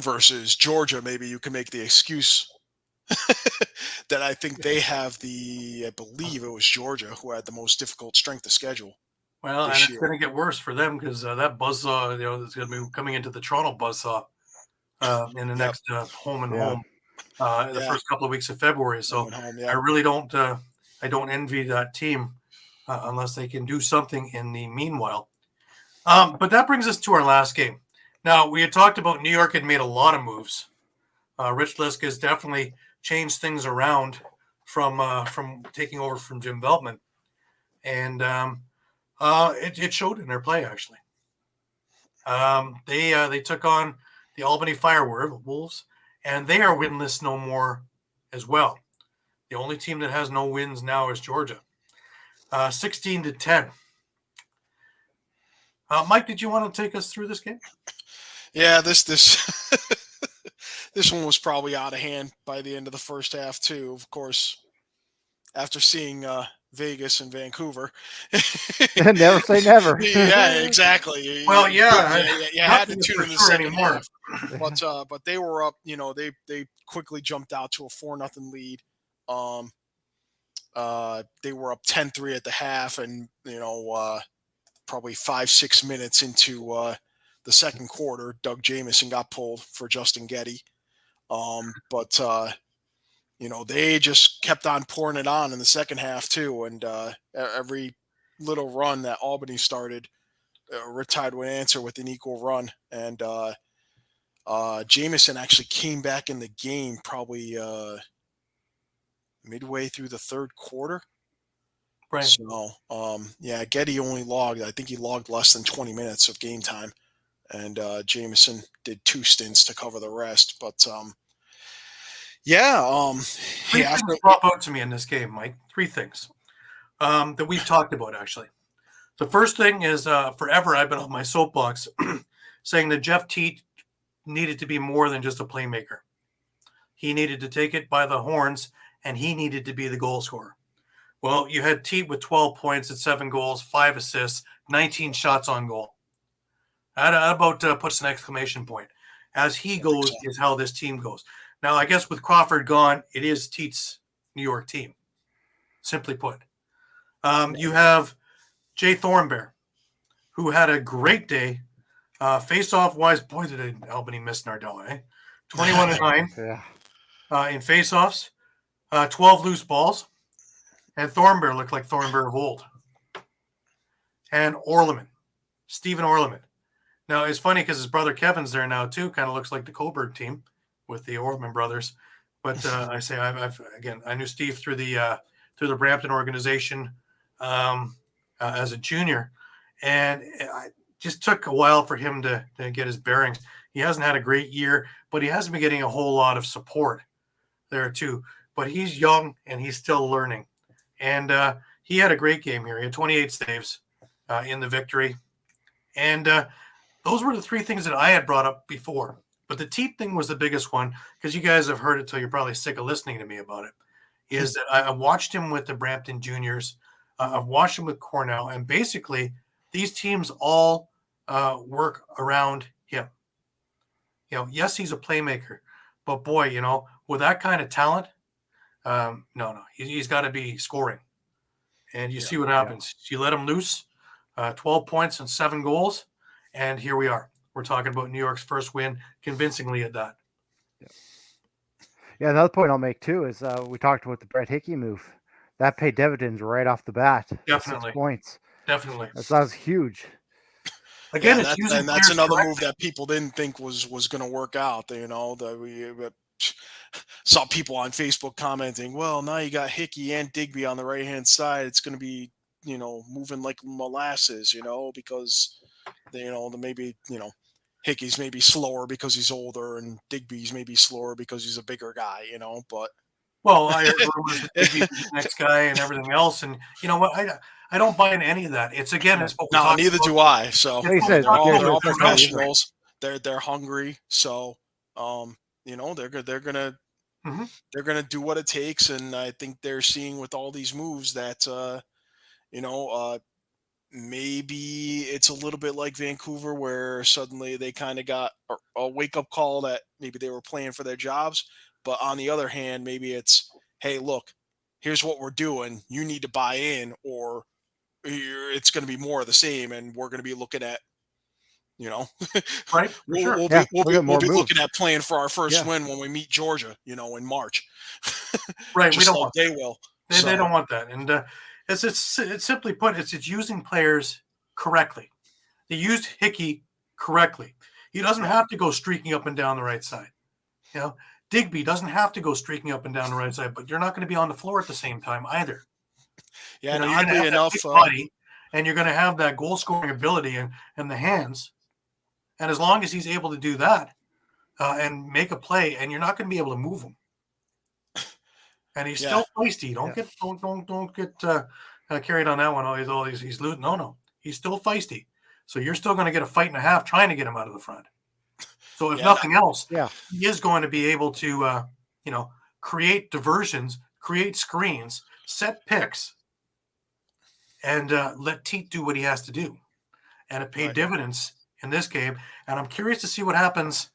versus Georgia, maybe you can make the excuse that I think they have I believe it was Georgia who had the most difficult strength of schedule. Well, and it's going to get worse for them because that buzzsaw, is going to be coming into the Toronto buzzsaw in the next home and home. the Yeah, first couple of weeks of February. So coming home. I Yeah. really don't I don't envy that team unless they can do something in the meanwhile. But that brings us to our last game. Now we had talked about New York had made a lot of moves. Rich Lisk has definitely changed things around from taking over from Jim Veltman, and it showed in their play actually. They took on the Albany Wolves, and they are winless no more as well. The only team that has no wins now is Georgia, 16-10. Mike, did you want to take us through this game? Yeah, this this one was probably out of hand by the end of the first half too. Of course, after seeing Vegas and Vancouver. Never say never. Yeah, exactly. Well, yeah, You had to nothing is tune for in the sure second anymore. half, but they were up. They quickly jumped out to a 4-0 lead. They were up 10-3 at the half, and probably 5-6 minutes into the second quarter, Doug Jamieson got pulled for Justin Getty. But they just kept on pouring it on in the second half too, and every little run that Albany started, Red Tide would answer with an equal run, and Jamieson actually came back in the game probably midway through the third quarter. Right. So, yeah, Getty only logged, I think he logged less than 20 minutes of game time, and Jamieson did 2 stints to cover the rest. But yeah, Three yeah, things pop out to me in this game, Mike. Three things that we've talked about, actually. The first thing is forever I've been on my soapbox saying that Jeff Teat needed to be more than just a playmaker. He needed to take it by the horns, and he needed to be the goal scorer. Well, you had Teat with 12 points at 7 goals, 5 assists, 19 shots on goal. That about puts an exclamation point. As he goes is how this team goes. Now, I guess with Crawford gone, it is Teat's New York team, simply put. You have Jay Thornbear, who had a great day. Face-off wise, boy, did Albany miss Nardella, eh? 21-9 Yeah. in face-offs, 12 loose balls, and Thornbear looked like Thornbear of old. And Stephen Orleman. Now, it's funny because his brother Kevin's there now, too. Kind of looks like the Coburg team with the Orleman brothers. But I knew Steve through the Brampton organization as a junior. And it just took a while for him to get his bearings. He hasn't had a great year, but he hasn't been getting a whole lot of support there, too. But he's young, and he's still learning. And he had a great game here. He had 28 saves in the victory. And those were the three things that I had brought up before. But the Teat thing was the biggest one, because you guys have heard it till you're probably sick of listening to me about it, is that I watched him with the Brampton Juniors. I've watched him with Cornell. And basically, these teams all work around him. Yes, he's a playmaker. But, boy, with that kind of talent, no. He's got to be scoring. And you see what happens. You let him loose, 12 points and 7 goals, and here we are. We're talking about New York's first win convincingly at that. Yeah, another point I'll make, too, is we talked about the Brett Hickey move. That paid dividends right off the bat. Definitely. 6 points. Definitely. That was huge. Again, that's another move that people didn't think was going to work out. That we saw people on Facebook commenting, well, now you got Hickey and Digby on the right-hand side. It's going to be, moving like molasses, because Hickey's maybe slower because he's older, and Digby's maybe slower because he's a bigger guy, but. Well, I heard rumors that Digby's the next guy and everything else, and you know what? I don't buy in any of that. It's no, neither do I. So they're all professionals. They're hungry, so they're gonna they're gonna do what it takes, and I think they're seeing with all these moves that maybe it's a little bit like Vancouver, where suddenly they kind of got a wake up call that maybe they were playing for their jobs, but on the other hand, maybe it's, hey, look, here's what we're doing. You need to buy in, or it's going to be more of the same, and we're going to be looking at Right, for sure. We'll Yeah, be we'll we'll be get we'll more be moves. looking at playing for our first Yeah. win when we meet Georgia, in March. Right, we Just don't like want they will. they So don't want that, and it's simply put, it's using players correctly. They used Hickey correctly. He doesn't yeah, have to go streaking up and down the right side. You know, Digby doesn't have to go streaking up and down the right side, but you're not going to be on the floor at the same time either. yeah, You and know, you're going to oddly have that big enough, body, and you're going to have that goal scoring ability and the hands. And as long as he's able to do that and make a play, and you're not going to be able to move him, and he's yeah, still feisty. Yeah. Don't get carried on that one. He's losing. No, he's still feisty. So you're still going to get a fight and a half trying to get him out of the front. So if yeah, and nothing else, Yeah. he is going to be able to create diversions, create screens, set picks, and let Teat do what he has to do. And it paid right. dividends in this game. And I'm curious to see what happens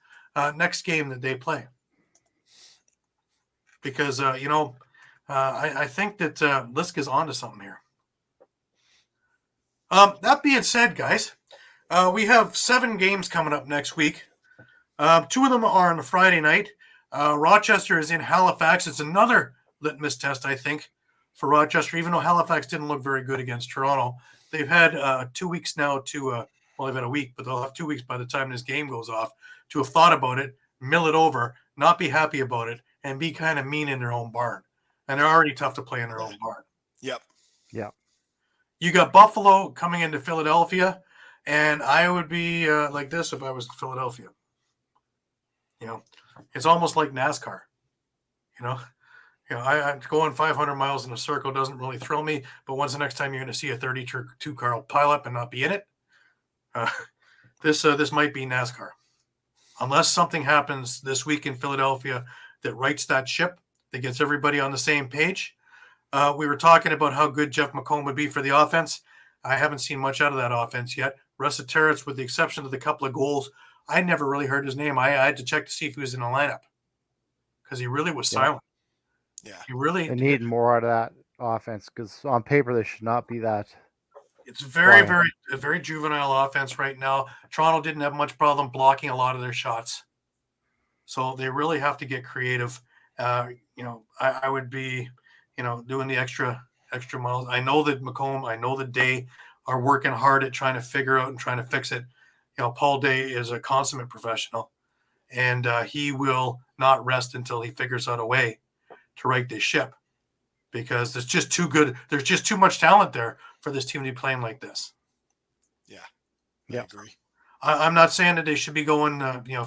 next game that they play. Because, I think that Lisk is onto something here. That being said, guys, we have 7 games coming up next week. 2 of them are on a Friday night. Rochester is in Halifax. It's another litmus test, I think, for Rochester, even though Halifax didn't look very good against Toronto. They've had 2 weeks now to, they've had a week, but they'll have 2 weeks by the time this game goes off to have thought about it, mill it over, not be happy about it, and be kind of mean in their own barn. And they're already tough to play in their own barn. Yep. Yeah. You got Buffalo coming into Philadelphia, and I would be like this if I was in Philadelphia. It's almost like NASCAR. I going 500 miles in a circle doesn't really thrill me. But when's the next time you're going to see a 32 car pile up and not be in it? This might be NASCAR, unless something happens this week in Philadelphia that rights that ship, that gets everybody on the same page. We were talking about how good Jeff McComb would be for the offense. I haven't seen much out of that offense yet. Russet Terrence, with the exception of the couple of goals, I never really heard his name. I had to check to see if he was in the lineup because he really was silent. Yeah. He really They need more out of that offense because on paper they should not be that. It's very, quiet. very juvenile offense right now. Toronto didn't have much problem blocking a lot of their shots, so they really have to get creative. I would be, doing the extra miles. I know that McComb, I know that Day are working hard at trying to figure out and trying to fix it. Paul Day is a consummate professional, and he will not rest until he figures out a way to right this ship, because it's just too good. There's just too much talent there for this team to be playing like this. Yeah. Yeah. I agree. I'm not saying that they should be going,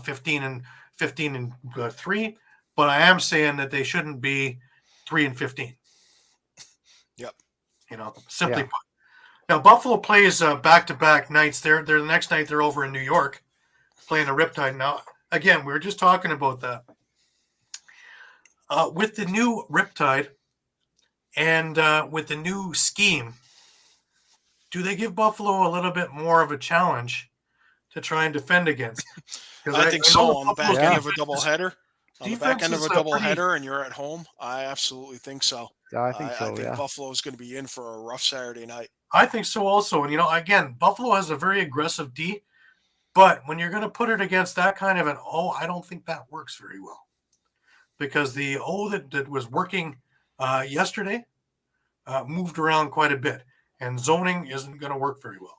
15 and 3, but I am saying that they shouldn't be 3 and 15. Yep. Simply Yeah. put. Now Buffalo plays back-to-back nights. They're the next night they're over in New York playing a Riptide. Now, again, we were just talking about that. With the new Riptide and with the new scheme, do they give Buffalo a little bit more of a challenge to try and defend against? I think know so. that On the back Buffalo's end of a defense doubleheader. On the back defense end of is a pretty. doubleheader, and you're at home. I absolutely think so. I think so. I think Yeah. Buffalo's going to be in for a rough Saturday night. I think so also. And, again, Buffalo has a very aggressive D, but when you're going to put it against that kind of an O, I don't think that works very well, because the O that was working yesterday moved around quite a bit, and zoning isn't going to work very well.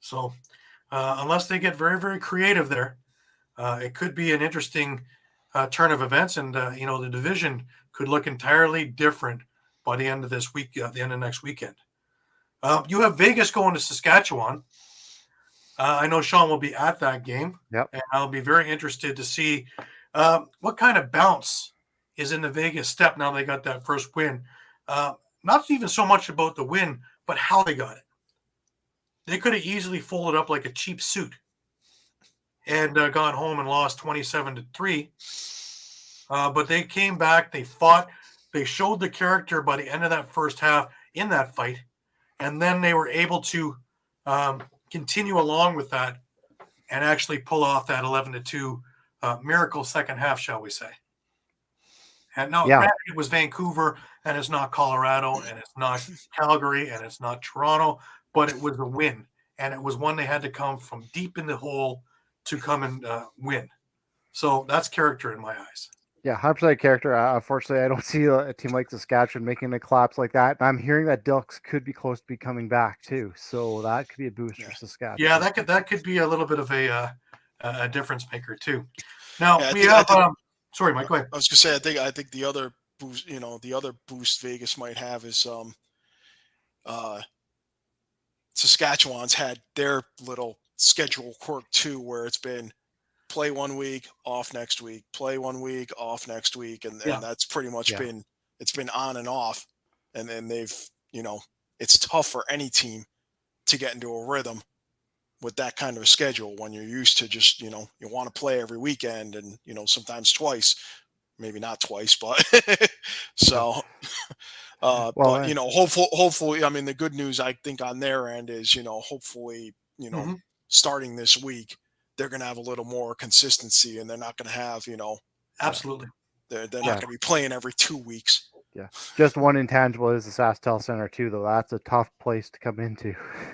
So unless they get very, very creative there, it could be an interesting turn of events, and the division could look entirely different by the end of this week, the end of next weekend. You have Vegas going to Saskatchewan. I know Shawn will be at that game. Yep. And I'll be very interested to see what kind of bounce is in the Vegas step now they got that first win. Not even so much about the win, but how they got it. They could have easily folded up like a cheap suit and gone home and lost 27-3. But they came back, they fought, they showed the character by the end of that first half in that fight, and then they were able to continue along with that and actually pull off that 11-2 miracle second half, shall we say. And now, granted, it was Vancouver, and it's not Colorado, and it's not Calgary, and it's not Toronto, but it was a win. and it was one they had to come from deep in the hole to come and win. So that's character in my eyes. Yeah, 100% character. Unfortunately, I don't see a team like Saskatchewan making a collapse like that. And I'm hearing that Dilks could be close to be coming back too, so that could be a boost for Saskatchewan. Yeah, that could be a little bit of a difference maker too. Now Yeah, we have. Sorry, Mike. Go ahead. I was gonna say I think the other boost, the other boost Vegas might have is Saskatchewan's had their little schedule quirk too, where it's been play 1 week, off next week, play 1 week, off next week, and that's pretty much been on and off. And then they've, it's tough for any team to get into a rhythm with that kind of a schedule when you're used to just, you want to play every weekend and, sometimes twice, maybe not twice, but so but hopefully, I mean, the good news I think on their end is, hopefully, starting this week, they're going to have a little more consistency, and they're not going to have, absolutely, they're not going to be playing every 2 weeks. Yeah, just one intangible is the SaskTel Center too, though. That's a tough place to come into.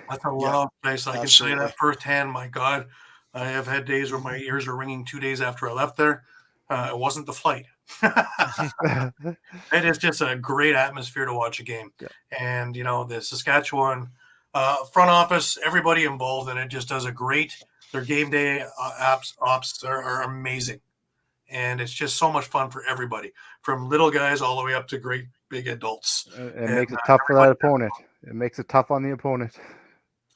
That's a loud place. I can tell you that firsthand. My God, I have had days where my ears are ringing 2 days after I left there. It wasn't the flight. It is just a great atmosphere to watch a game. Yeah. And, the Saskatchewan front office, everybody involved in it just does a great, their game day ops are amazing. And it's just so much fun for everybody, from little guys all the way up to great big adults. It makes it tough for that opponent. It makes it tough on the opponent.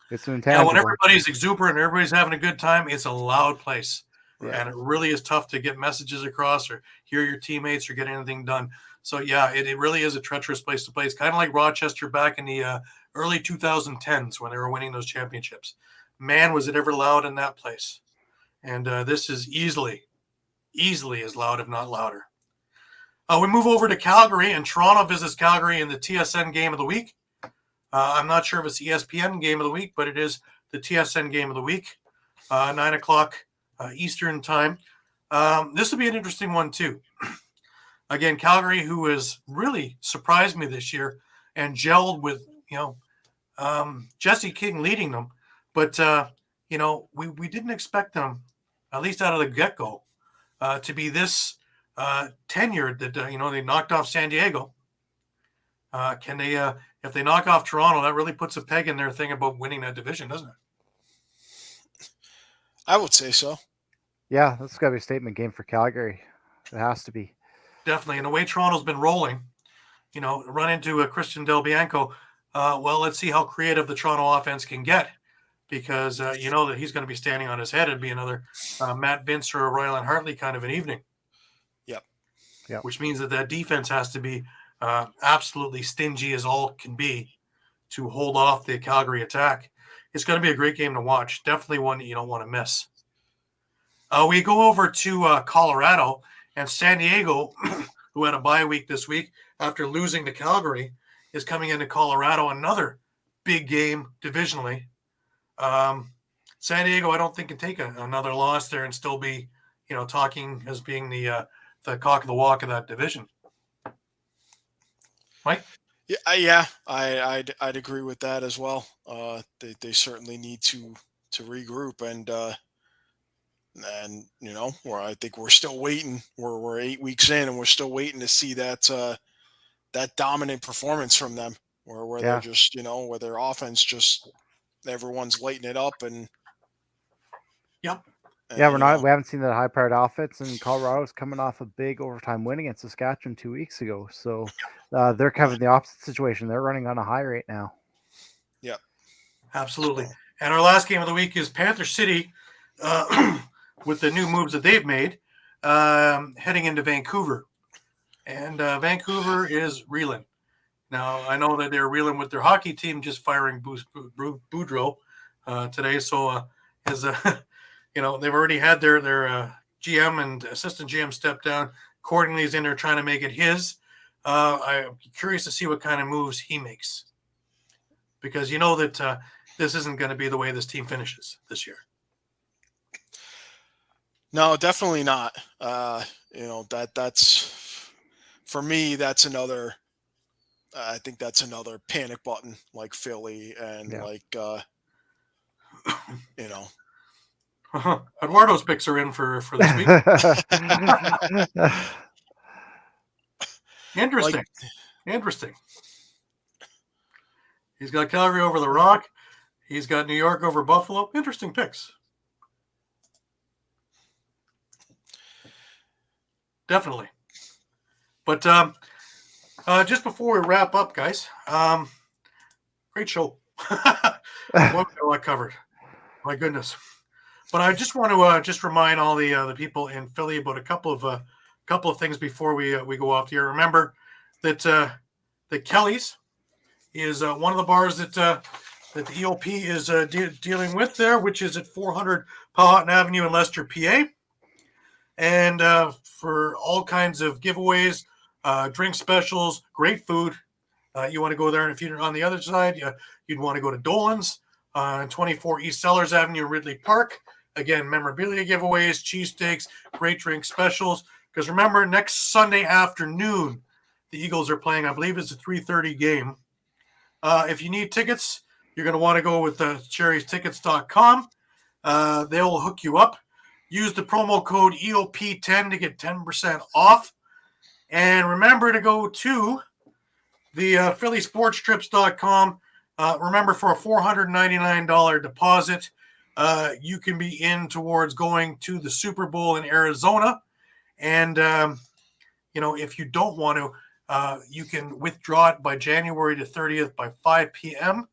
It's an intangible. Yeah, when everybody's exuberant and everybody's having a good time, it's a loud place. Yeah. And it really is tough to get messages across or hear your teammates or get anything done. So, yeah, it really is a treacherous place to play. It's kind of like Rochester back in the early 2010s when they were winning those championships. Man, was it ever loud in that place. And this is easily as loud, if not louder. We move over to Calgary, and Toronto visits Calgary in the TSN game of the week. I'm not sure if it's ESPN game of the week, but it is the TSN game of the week, 9 o'clock Eastern time. This will be an interesting one, too. Again, Calgary, who has really surprised me this year and gelled with, Jesse King leading them. But, we didn't expect them, at least out of the get-go, to be this tenured that, they knocked off San Diego. Can they, if they knock off Toronto, that really puts a peg in their thing about winning that division, doesn't it? I would say so. Yeah, that's got to be a statement game for Calgary. It has to be. Definitely. And the way Toronto's been rolling, run into a Christian Del Bianco. Let's see how creative the Toronto offense can get, because that he's going to be standing on his head. It'd be another Matt Vince or a Ryland Hartley kind of an evening. Yep. Which means that defense has to be absolutely stingy as all can be to hold off the Calgary attack. It's going to be a great game to watch. Definitely one that you don't want to miss. We go over to Colorado, and San Diego, who had a bye week this week after losing to Calgary, is coming into Colorado, another big game divisionally. San Diego, I don't think, can take another loss there and still be, talking as being the cock of the walk of that division. Mike? Yeah, I'd agree with that as well. They certainly need to regroup and where I think we're still waiting. We're 8 weeks in, and we're still waiting to see that dominant performance from them, where they're just where their offense just everyone's lighting it up and. Yep. We haven't seen that high-powered offense, and Colorado's coming off a big overtime win against Saskatchewan 2 weeks ago. So they're kind of in the opposite situation. They're running on a high right now. Yeah, absolutely. And our last game of the week is Panther City, with the new moves that they've made, heading into Vancouver. And Vancouver is reeling. Now, I know that they're reeling with their hockey team just firing Boudreau today. So they've already had their GM and assistant GM step down. Accordingly, he's in there trying to make it his. I'm curious to see what kind of moves he makes, because that this isn't going to be the way this team finishes this year. No, definitely not. That's for me. That's another. I think that's another panic button, like Philly and You know, Eduardo's picks are in for this week. Interesting. Interesting. He's got Calgary over the Rock. He's got New York over Buffalo. Interesting picks. Definitely. But just before we wrap up, guys, great show. What I covered. My goodness. But I just want to just remind all the people in Philly about a couple of things before we go off the air. Remember that the Kelly's is one of the bars that the EOP is dealing with there, which is at 400 Powhatan Avenue in Leicester, PA. And for all kinds of giveaways, drink specials, great food. You want to go there, and if you're on the other side, you'd want to go to Dolan's on 24 East Sellers Avenue, Ridley Park. Again, memorabilia giveaways, cheesesteaks, great drink specials. Because remember, next Sunday afternoon, the Eagles are playing, I believe it's a 3:30 game. If you need tickets, you're going to want to go with cherrystickets.com. They'll hook you up. Use the promo code EOP10 to get 10% off. And remember to go to the phillysportstrips.com. Remember, for a $499 deposit, you can be in towards going to the Super Bowl in Arizona. And, if you don't want to, you can withdraw it by January the 30th by 5 p.m.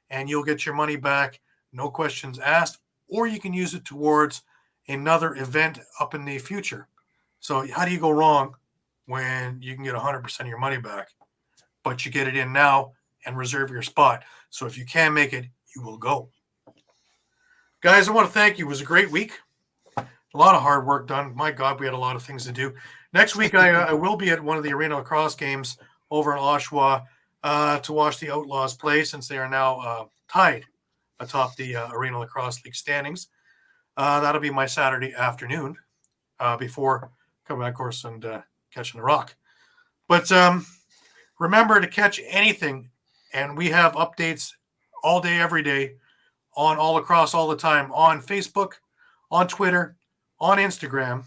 and you'll get your money back, no questions asked, or you can use it towards another event up in the future. So how do you go wrong when you can get 100% of your money back, but you get it in now and reserve your spot? So if you can make it, you will go. Guys, I want to thank you. It was a great week. A lot of hard work done. My God, we had a lot of things to do. Next week, I will be at one of the Arena Lacrosse games over in Oshawa to watch the Outlaws play, since they are now tied atop the Arena Lacrosse League standings. That'll be my Saturday afternoon before coming back, of course, and catching the Rock. But remember to catch anything, and we have updates all day, every day on All Lacrosse all the time on Facebook, on Twitter, on Instagram,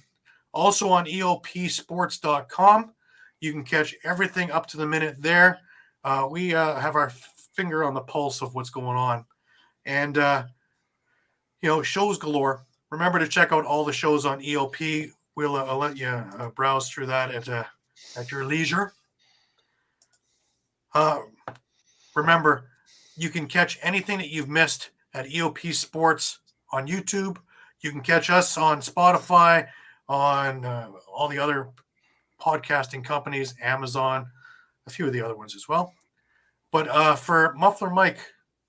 also on EOPsports.com. You can catch everything up to the minute there. We have our finger on the pulse of what's going on. And, shows galore. Remember to check out all the shows on EOP. I'll let you browse through that at your leisure. Remember, you can catch anything that you've missed at EOP Sports on YouTube. You can catch us on Spotify, on all the other podcasting companies, Amazon, a few of the other ones as well. But for Muffler Mike,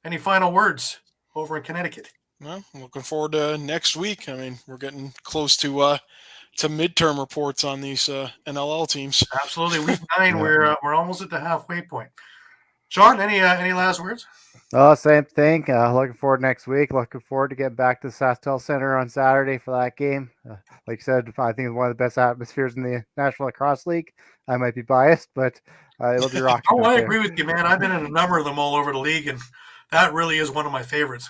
any final words over in Connecticut? Well, I'm looking forward to next week. I mean, we're getting close to midterm reports on these NLL teams. Absolutely. Week 9, yeah. We're almost at the halfway point. Shawn, any last words? Oh, same thing. Looking forward next week. Looking forward to getting back to the SaskTel Center on Saturday for that game. Like I said, I think it's one of the best atmospheres in the National Lacrosse League. I might be biased, but it'll be rocking. Oh, I agree with you, man. I've been in a number of them all over the league, and that really is one of my favorites.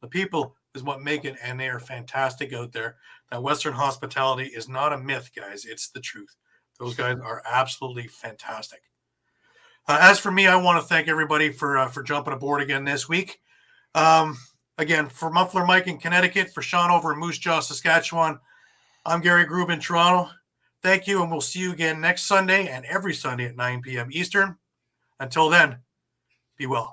The people is what make it, and they are fantastic out there. That Western hospitality is not a myth, guys. It's the truth. Those guys are absolutely fantastic. As for me, I want to thank everybody for jumping aboard again this week. Again, for Muffler Mike in Connecticut, for Shawn over in Moose Jaw, Saskatchewan, I'm Gary Groob in Toronto. Thank you, and we'll see you again next Sunday and every Sunday at 9 p.m. Eastern. Until then, be well.